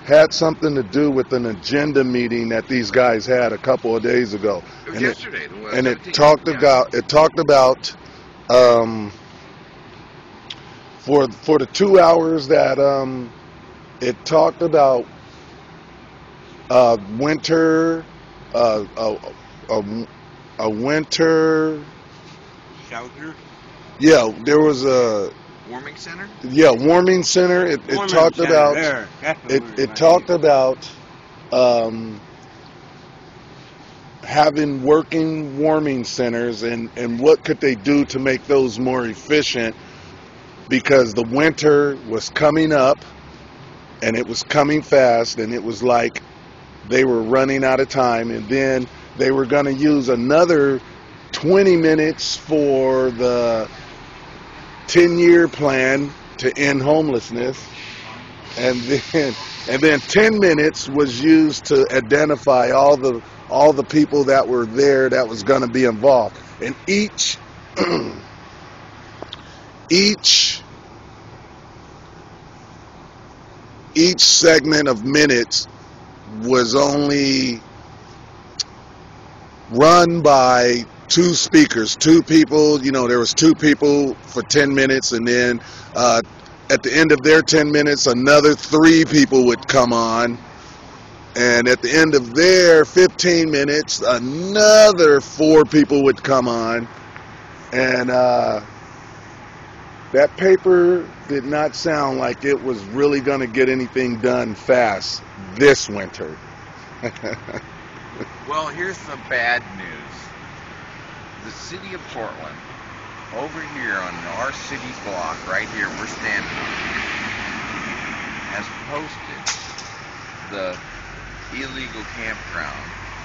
S2: had something to do with an agenda meeting that these guys had a couple of days ago.
S1: It was
S2: And
S1: yesterday.
S2: and it talked about for the 2 hours that it talked about winter a winter
S3: Shelter?
S2: there was a
S1: warming center.
S2: warming center. It
S3: Women's
S2: talked
S3: center
S2: about
S3: there. That's what
S2: it
S3: we
S2: it
S3: might
S2: talked
S3: use.
S2: about having working warming centers and what could they do to make those more efficient, because the winter was coming up and it was coming fast, and it was like they were running out of time, and then they were going to use another 20 minutes for the 10-year plan to end homelessness, and then 10 minutes was used to identify all the people that were there that was going to be involved. And each segment of minutes was only run by two speakers, two people. There was two people for 10 minutes, and then at the end of their 10 minutes, another 3 people would come on. And at the end of their 15 minutes, another 4 people would come on. And that paper did not sound like it was really going to get anything done fast this winter.
S1: Well, here's the bad news. The city of Portland, over here on our city block, right here we're standing on, has posted the illegal campground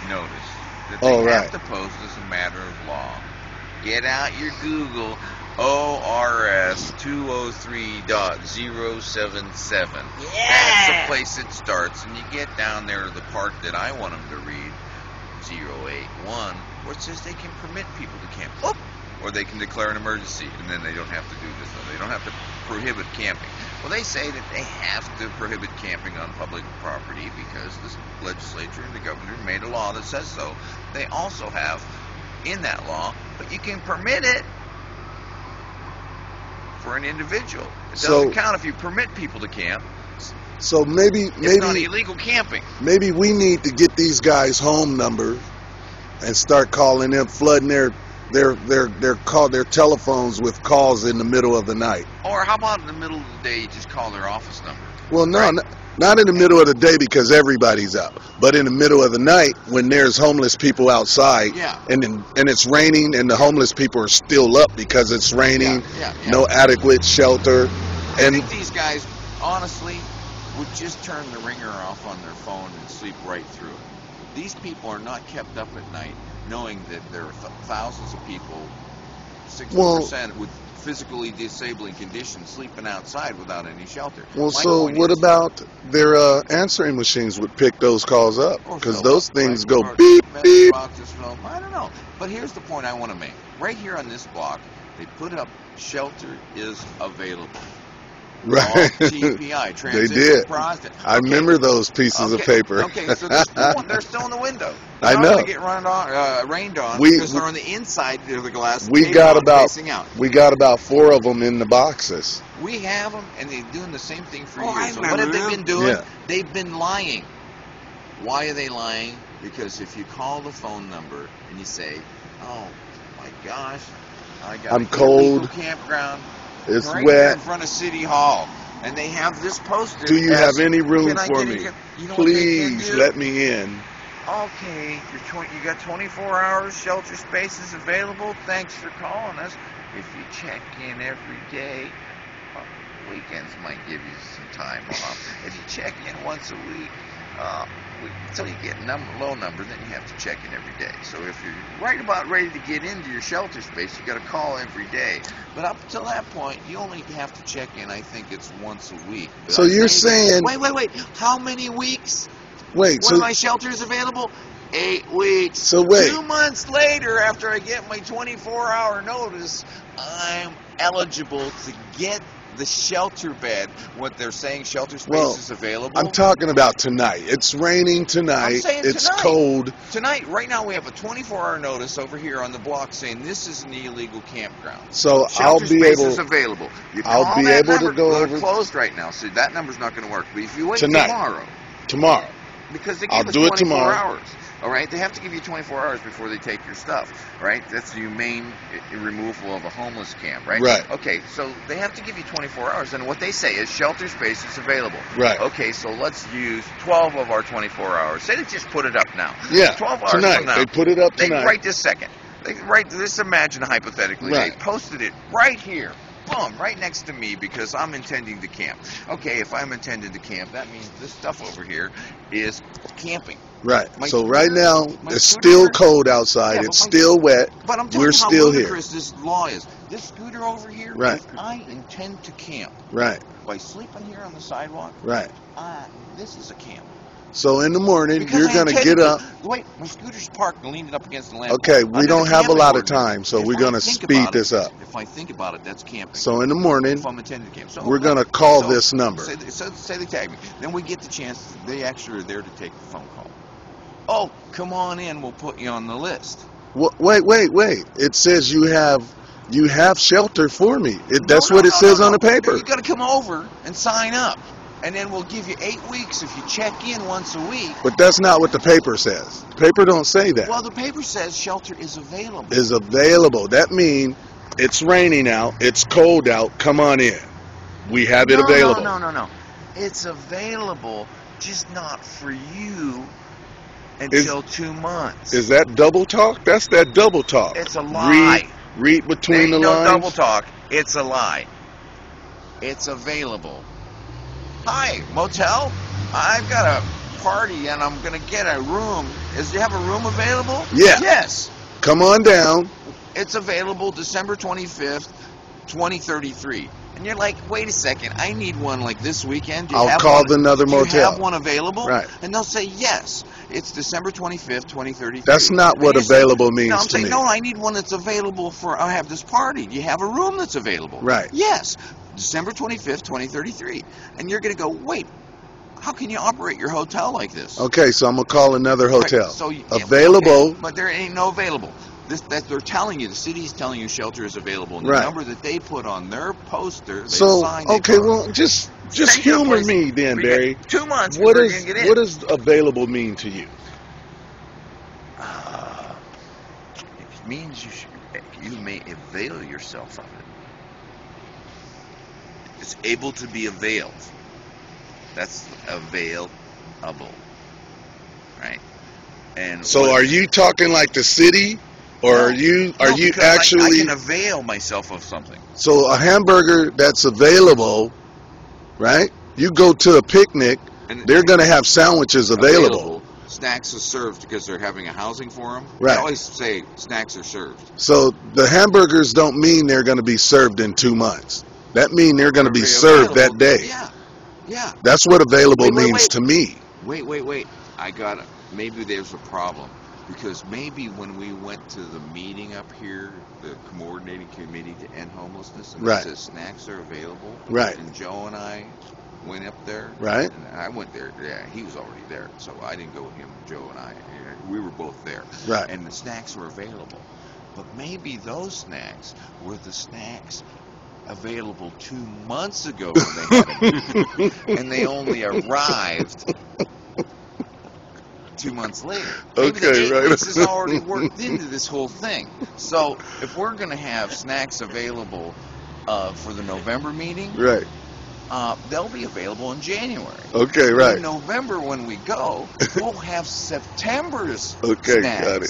S1: notice that they have to post as a matter of law. Get out your Google ORS 203.077. That's the place it starts, and you get down there to the part that I want them to read, 081, where it says they can permit people to camp. Oh! Or they can declare an emergency, and then they don't have to do this. They don't have to prohibit camping. Well, they say that they have to prohibit camping on public property because the legislature and the governor made a law that says so. They also have in that law, but you can permit it for an individual. It doesn't count if you permit people to camp.
S2: So maybe
S1: It's not illegal camping.
S2: Maybe we need to get these guys' home number and start calling them, flooding their telephones with calls in the middle of the night.
S1: Or how about in the middle of the day you just call their office number?
S2: Well, no,
S1: Right.
S2: not in the middle of the day because everybody's up, but in the middle of the night when there's homeless people outside,
S1: Yeah.
S2: and it's raining and the homeless people are still up because it's raining,
S1: Yeah.
S2: no adequate shelter,
S1: I
S2: and
S1: think these guys, honestly, would just turn the ringer off on their phone and sleep right through it. These people are not kept up at night knowing that there are thousands of people, 60% with physically disabling conditions, sleeping outside without any shelter.
S2: well,
S1: My
S2: so
S1: point
S2: what
S1: is-
S2: about their answering machines would pick those calls up
S1: Or
S2: because
S1: fill
S2: those
S1: up,
S2: things
S1: right?
S2: go
S1: Or
S2: beep
S1: message
S2: beep.
S1: boxes fill up. I don't know. But here's the point I want to make. Right here on this block, they put up shelter is available.
S2: Right.
S1: TPI,
S2: They
S1: transition
S2: did.
S1: process.
S2: I remember those pieces of paper.
S1: Okay, so they're still in the window.
S2: I
S1: They're not
S2: know.
S1: going to get rained on
S2: We-
S1: because they're on the inside of the glass.
S2: We
S1: cable
S2: got
S1: on,
S2: about
S1: facing out.
S2: 4 of them in the boxes.
S1: We have them, and they're doing the same thing for
S3: Oh, I
S1: years. So what have
S3: remember
S1: they
S3: them.
S1: been doing?
S2: Yeah.
S1: They've been lying. Why are they lying? Because if you call the phone number and you say, "Oh my gosh, I got
S2: I'm
S1: a
S2: cold.
S1: illegal campground
S2: It's
S1: right here
S2: wet.
S1: in front of City Hall," and they have this posted.
S2: Do you
S1: as,
S2: have any room
S1: "Can I
S2: for
S1: get
S2: me?
S1: in?" You know what they can
S2: Please
S1: do?
S2: let me in.
S1: Okay, you got 24 hours shelter spaces available. Thanks for calling us. If you check in every day, weekends might give you some time off. If you check in once a week, until you get low number, then you have to check in every day. So if you're right about ready to get into your shelter space, you got to call every day. But up until that point, you only have to check in. I think it's once a week. But
S2: So you're saying...
S1: Wait. How many weeks?
S2: Wait,
S1: When my shelter is available? 8 weeks.
S2: So wait.
S1: 2 months later, after I get my 24-hour notice, I'm eligible to get the shelter bed. What they're saying, shelter space is available.
S2: I'm talking about tonight. It's raining tonight.
S1: I'm saying
S2: It's
S1: tonight.
S2: cold.
S1: Tonight, right now, we have a 24-hour notice over here on the block saying this is an illegal campground.
S2: So
S1: Shelter
S2: I'll be
S1: space
S2: able...
S1: is available. You
S2: I'll
S1: call
S2: be
S1: that
S2: able to
S1: number.
S2: go
S1: They're
S2: over-
S1: closed right now, so that number's not going to work. But if you wait
S2: Tonight.
S1: tomorrow,
S2: Tomorrow.
S1: because they
S2: I'll
S1: give us
S2: do it
S1: 24
S2: tomorrow.
S1: hours. All right, they have to give you 24 hours before they take your stuff. Right, that's the humane removal of a homeless camp. Right.
S2: Right.
S1: Okay, so they have to give you 24 hours, and what they say is shelter space is available.
S2: Right.
S1: Okay, so let's use 12 of our 24 hours. Say they just put it up now.
S2: Yeah,
S1: 12 hours
S2: tonight.
S1: from now.
S2: They put it up tonight.
S1: Right this second. Let's imagine hypothetically
S2: Right.
S1: they posted it right here. Boom, right next to me because I'm intending to camp. Okay, if I'm intending to camp, that means this stuff over here is camping.
S2: Right.
S1: My
S2: So
S1: scooter-
S2: right now,
S1: my
S2: it's
S1: scooter-
S2: still cold outside.
S1: Yeah, but
S2: It's
S1: my-
S2: still wet.
S1: But I'm telling
S2: We're
S1: you how
S2: still here.
S1: ludicrous this law is. This scooter over here,
S2: Right.
S1: if I intend to camp
S2: Right.
S1: by sleeping here on the sidewalk,
S2: Right.
S1: this is a camp.
S2: So in the morning,
S1: Because
S2: you're
S1: I
S2: going to
S1: intended
S2: get up.
S1: Wait, my scooter's parked and leaning up against the lamp.
S2: Okay, we
S1: Under
S2: don't
S1: the
S2: have a
S1: camping
S2: lot of
S1: ordinance.
S2: time, so
S1: If
S2: we're
S1: I
S2: going to
S1: think
S2: speed
S1: about
S2: this
S1: it-
S2: up.
S1: If I think about it, that's camping.
S2: So in the morning,
S1: If I'm intending to camp. So,
S2: we're going to call
S1: so
S2: this number.
S1: Say they tag me. Then we get the chance. They actually are there to take the phone call. Oh, come on in. We'll put you on the list.
S2: Wait. It says you have shelter for me. That's what it says on the paper.
S1: You got to come over and sign up, and then we'll give you 8 weeks if you check in once a week.
S2: But that's not what the paper says. The paper don't say that.
S1: Well, the paper says shelter is available.
S2: Is available. That means it's raining out, it's cold out, come on in. We have it available.
S1: No. It's available, just not for you until 2 months.
S2: Is that double talk? That's that double talk.
S1: It's a lie.
S2: Read between the
S1: Ain't no
S2: lines.
S1: double talk. It's a lie. It's available. Hi, motel. I've got a party and I'm gonna get a room. Do you have a room available?
S2: Yeah.
S1: Yes.
S2: Come on down.
S1: It's available December 25th, 2033. And you're like, wait a second, I need one like this weekend. Do you
S2: I'll
S1: have
S2: call
S1: one?
S2: another
S1: Do you
S2: motel.
S1: have one available?
S2: Right.
S1: And they'll say, yes, it's December 25th, 2033.
S2: That's not what
S1: And you say-
S2: available means
S1: no, I'm
S2: to
S1: saying,
S2: me.
S1: no, I need one that's available for, I have this party. Do you have a room that's available?
S2: Right.
S1: Yes, December 25th, 2033. And you're going to go, wait, how can you operate your hotel like this?
S2: Okay, so I'm gonna call another hotel.
S1: Right, so
S2: Available.
S1: okay, but there ain't no available. That they're telling you, the city's telling you shelter is available. And the
S2: Right.
S1: number that they put on their poster, they
S2: So
S1: signed. they
S2: okay,
S1: put on.
S2: well just
S1: Thank you,
S2: humor
S1: please.
S2: me then,
S1: We got
S2: Barry.
S1: 2 months.
S2: What
S1: before
S2: is
S1: you're gonna get in.
S2: what does available mean to you?
S1: It means you may avail yourself of it. It's able to be availed. That's available, right? And
S2: So
S1: what-
S2: are you talking like the city, or
S1: No.
S2: are you
S1: No, because I
S2: actually?
S1: can avail myself of something.
S2: So a hamburger that's available, right? You go to a picnic,
S1: And
S2: they're gonna have sandwiches available.
S1: Snacks are served because they're having a housing for them.
S2: Right.
S1: They always say snacks are served.
S2: So the hamburgers don't mean they're gonna be served in 2 months. That mean they're gonna be
S1: They're
S2: served that
S1: available.
S2: day.
S1: Yeah.
S2: That's what available
S1: Wait,
S2: means to me.
S1: Wait. I got it. Maybe there's a problem. Because maybe when we went to the meeting up here, the coordinating committee to end homelessness, and
S2: Right.
S1: it says snacks are available.
S2: Right.
S1: And Joe and I went up there.
S2: Right.
S1: And I went there. Yeah, he was already there. So I didn't go with him. Joe and I, we were both there.
S2: Right.
S1: And the snacks were available. But maybe those snacks were the snacks available 2 months ago when they had them. And they only arrived 2 months later. Maybe the
S2: Okay,
S1: 8
S2: right.
S1: weeks is already worked into this whole thing. So if we're going to have snacks available for the November meeting,
S2: Right.
S1: they'll be available in January.
S2: Okay, right.
S1: In November, when we go, we'll have September's
S2: Okay,
S1: snacks.
S2: got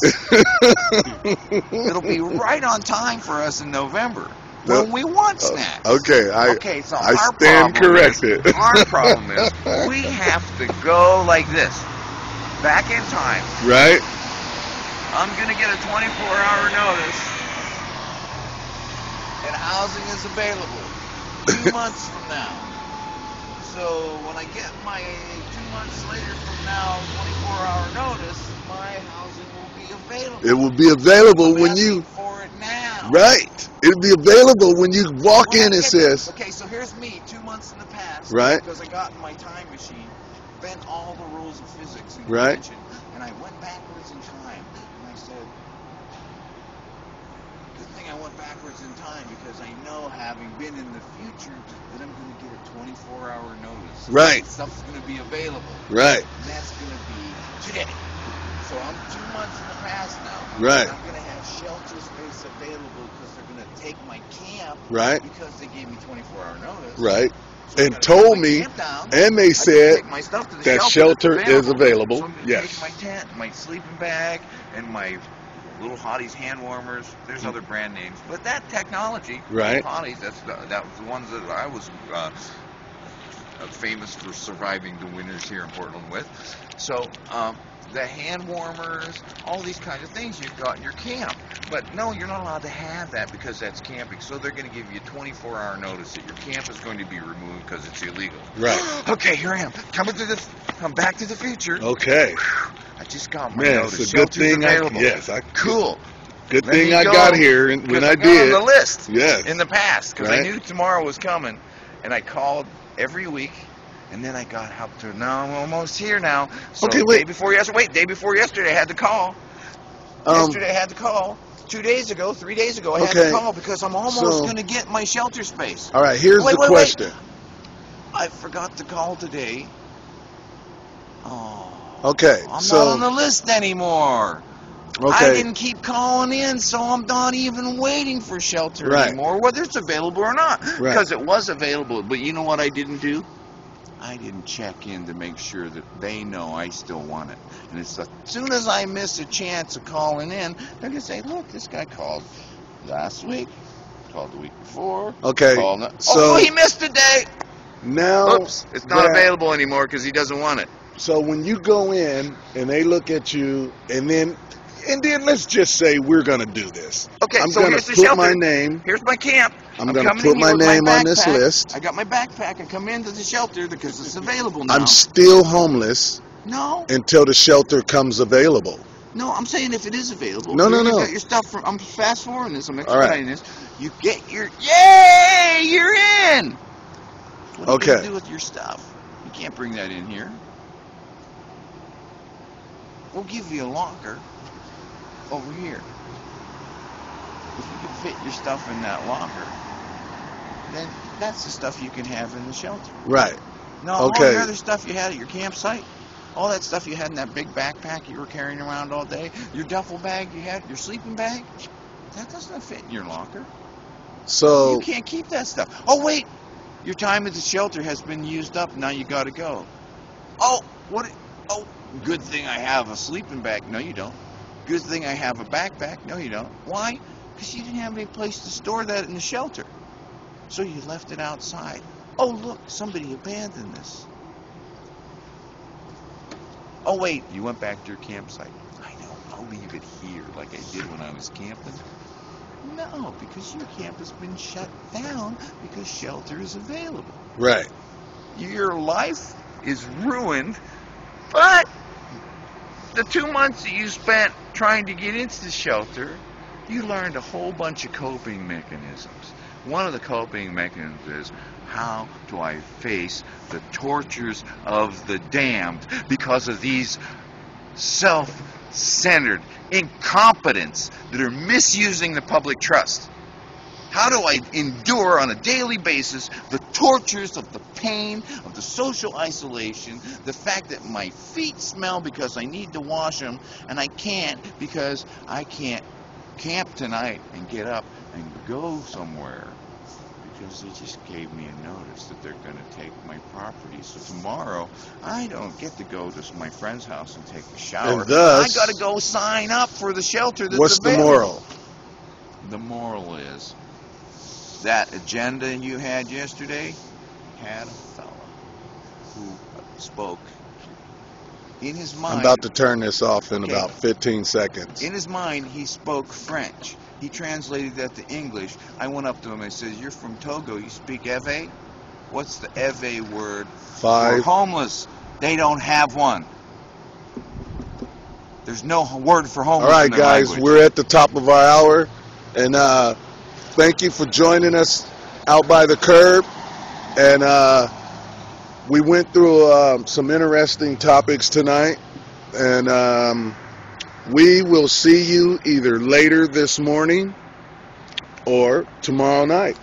S2: it.
S1: It'll be right on time for us in November
S2: No.
S1: when we want snacks.
S2: Okay,
S1: Okay, so
S2: I
S1: our
S2: stand
S1: problem
S2: corrected.
S1: Our problem is we have to go like this. back in time.
S2: Right.
S1: I'm going to get a 24-hour notice, and housing is available 2 months from now. So when I get my 2 months later from now 24-hour notice, my housing will be available.
S2: It will be available
S1: I'm
S2: when
S1: asking
S2: you.
S1: for it now.
S2: Right. It'll be available when you walk
S1: When I
S2: in and
S1: get-
S2: says.
S1: okay, so here's me 2 months in the past,
S2: Right.
S1: because I got in my time machine, bent all the rules of physics and
S2: Right.
S1: convention, and I went backwards in time, and I said, good thing I went backwards in time, because I know, having been in the future, that I'm going to get a 24-hour notice.
S2: Right.
S1: Stuff's going to be available.
S2: Right.
S1: And that's going to be today. So I'm 2 months in the past now.
S2: Right.
S1: And I'm going to have shelter space available because they're going to take my camp.
S2: Right.
S1: Because they gave me 24-hour notice.
S2: Right.
S1: So I
S2: And
S1: gotta
S2: told
S1: take my
S2: me,
S1: camp down.
S2: and they
S1: I can
S2: said
S1: take my stuff to the
S2: that
S1: shelter
S2: shelter
S1: that's
S2: is available.
S1: So I'm going to
S2: Yes.
S1: take my tent, my sleeping bag, and my little Hotties hand warmers. There's other brand names, but that technology,
S2: Right.
S1: Hotties, that was the ones that I was famous for surviving the winters here in Portland with. So the hand warmers, all these kinds of things you've got in your camp. But no, you're not allowed to have that because that's camping. So they're going to give you a 24-hour notice that your camp is going to be removed because it's illegal.
S2: Right.
S1: Okay, here I am. Come back to the future.
S2: Okay.
S1: I just got my
S2: Man,
S1: notice.
S2: it's a good
S1: Shelter's
S2: thing
S1: available.
S2: I
S1: Cool.
S2: Good
S1: Let
S2: thing
S1: me
S2: I
S1: go,
S2: got here when
S1: because
S2: I
S1: got on
S2: did.
S1: the list
S2: Yes.
S1: in the past because
S2: Right.
S1: I knew tomorrow was coming, and I called every week, and then I got up to now I'm almost here now. So
S2: Okay, wait.
S1: day before yesterday I had to call. Yesterday I had to call. 2 days ago, 3 days ago I had
S2: Okay.
S1: to call because I'm almost
S2: So-
S1: going to get my shelter space.
S2: All right. Here's
S1: Wait,
S2: the
S1: wait,
S2: question.
S1: I forgot to call today. Oh.
S2: Okay.
S1: I'm
S2: So.
S1: not on the list anymore. I
S2: Okay.
S1: didn't keep calling in, so I'm not even waiting for shelter
S2: Right.
S1: anymore, whether it's available or not.
S2: Right.
S1: Because it was available, but you know what I didn't do? I didn't check in to make sure that they know I still want it. And it's as soon as I miss a chance of calling in, they're going to say, look, this guy called last week, called the week before.
S2: Okay.
S1: Called
S2: So-
S1: oh, he missed a day.
S2: Now.
S1: Oops, it's not
S2: that-
S1: available anymore because he doesn't want it.
S2: So when you go in and they look at you, and then let's just say we're gonna do this.
S1: Okay,
S2: I'm
S1: so
S2: gonna
S1: here's the
S2: put
S1: shelter.
S2: my name.
S1: Here's my camp.
S2: I'm gonna
S1: coming
S2: put
S1: in here
S2: my
S1: with
S2: name on this
S1: backpack.
S2: list.
S1: I got my backpack. I come into the shelter because it's available now.
S2: I'm still homeless
S1: No,
S2: until the shelter comes available.
S1: no, I'm saying if it is available.
S2: No, no,
S1: you
S2: no.
S1: got your stuff from. I'm fast forwarding this. I'm
S2: right.
S1: expediting this. You get your. Yay! You're in. What are you
S2: Okay.
S1: gonna do with your stuff? You can't bring that in here. We'll give you a locker over here. If you can fit your stuff in that locker, then that's the stuff you can have in the shelter.
S2: Right.
S1: No, all
S2: Okay.
S1: the other stuff you had at your campsite, all that stuff you had in that big backpack you were carrying around all day, your duffel bag you had, your sleeping bag, that doesn't fit in your locker.
S2: So
S1: You can't keep that stuff. Oh, wait, your time at the shelter has been used up. Now you got to go. Oh, what? Oh, good thing I have a sleeping bag. No, you don't. Good thing I have a backpack. No, you don't. Why? Because you didn't have any place to store that in the shelter. So you left it outside. Oh, look, somebody abandoned this. Oh, wait, you went back to your campsite. I know, I'll leave it here like I did when I was camping. No, because your camp has been shut down because shelter is available.
S2: right.
S1: Your life is ruined, but the 2 months that you spent trying to get into the shelter, you learned a whole bunch of coping mechanisms. One of the coping mechanisms is, how do I face the tortures of the damned because of these self-centered incompetents that are misusing the public trust? How do I endure on a daily basis the tortures of the pain, of the social isolation, the fact that my feet smell because I need to wash them, and I can't because I can't camp tonight and get up and go somewhere because they just gave me a notice that they're going to take my property. So tomorrow, I don't get to go to my friend's house and take a shower.
S2: And thus-
S1: I got to go sign up for the shelter that's
S2: What's the
S1: available.
S2: moral?
S1: The moral is that agenda you had yesterday had a fella who spoke In his
S2: I'm
S1: mind,
S2: about to turn this off in
S1: Okay.
S2: about 15 seconds.
S1: in his mind, he spoke French. He translated that to English. I went up to him and says, "You're from Togo. You speak Ewe? What's the Ewe word for
S2: 5.
S1: homeless? They don't have one. There's no word for homeless
S2: All right,
S1: in their
S2: guys,
S1: language."
S2: we're at the top of our hour, and thank you for joining us out by the curb. And we went through some interesting topics tonight, and we will see you either later this morning or tomorrow night.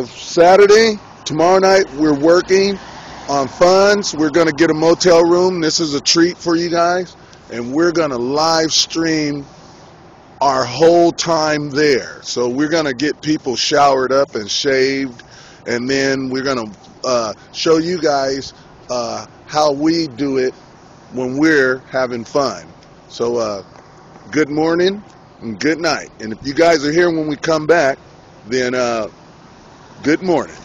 S2: Saturday, tomorrow night, we're working on funds. We're going to get a motel room. This is a treat for you guys. And we're going to live stream our whole time there. So we're going to get people showered up and shaved. And then we're going to show you guys how we do it when we're having fun. So good morning and good night. And if you guys are here when we come back, then good morning.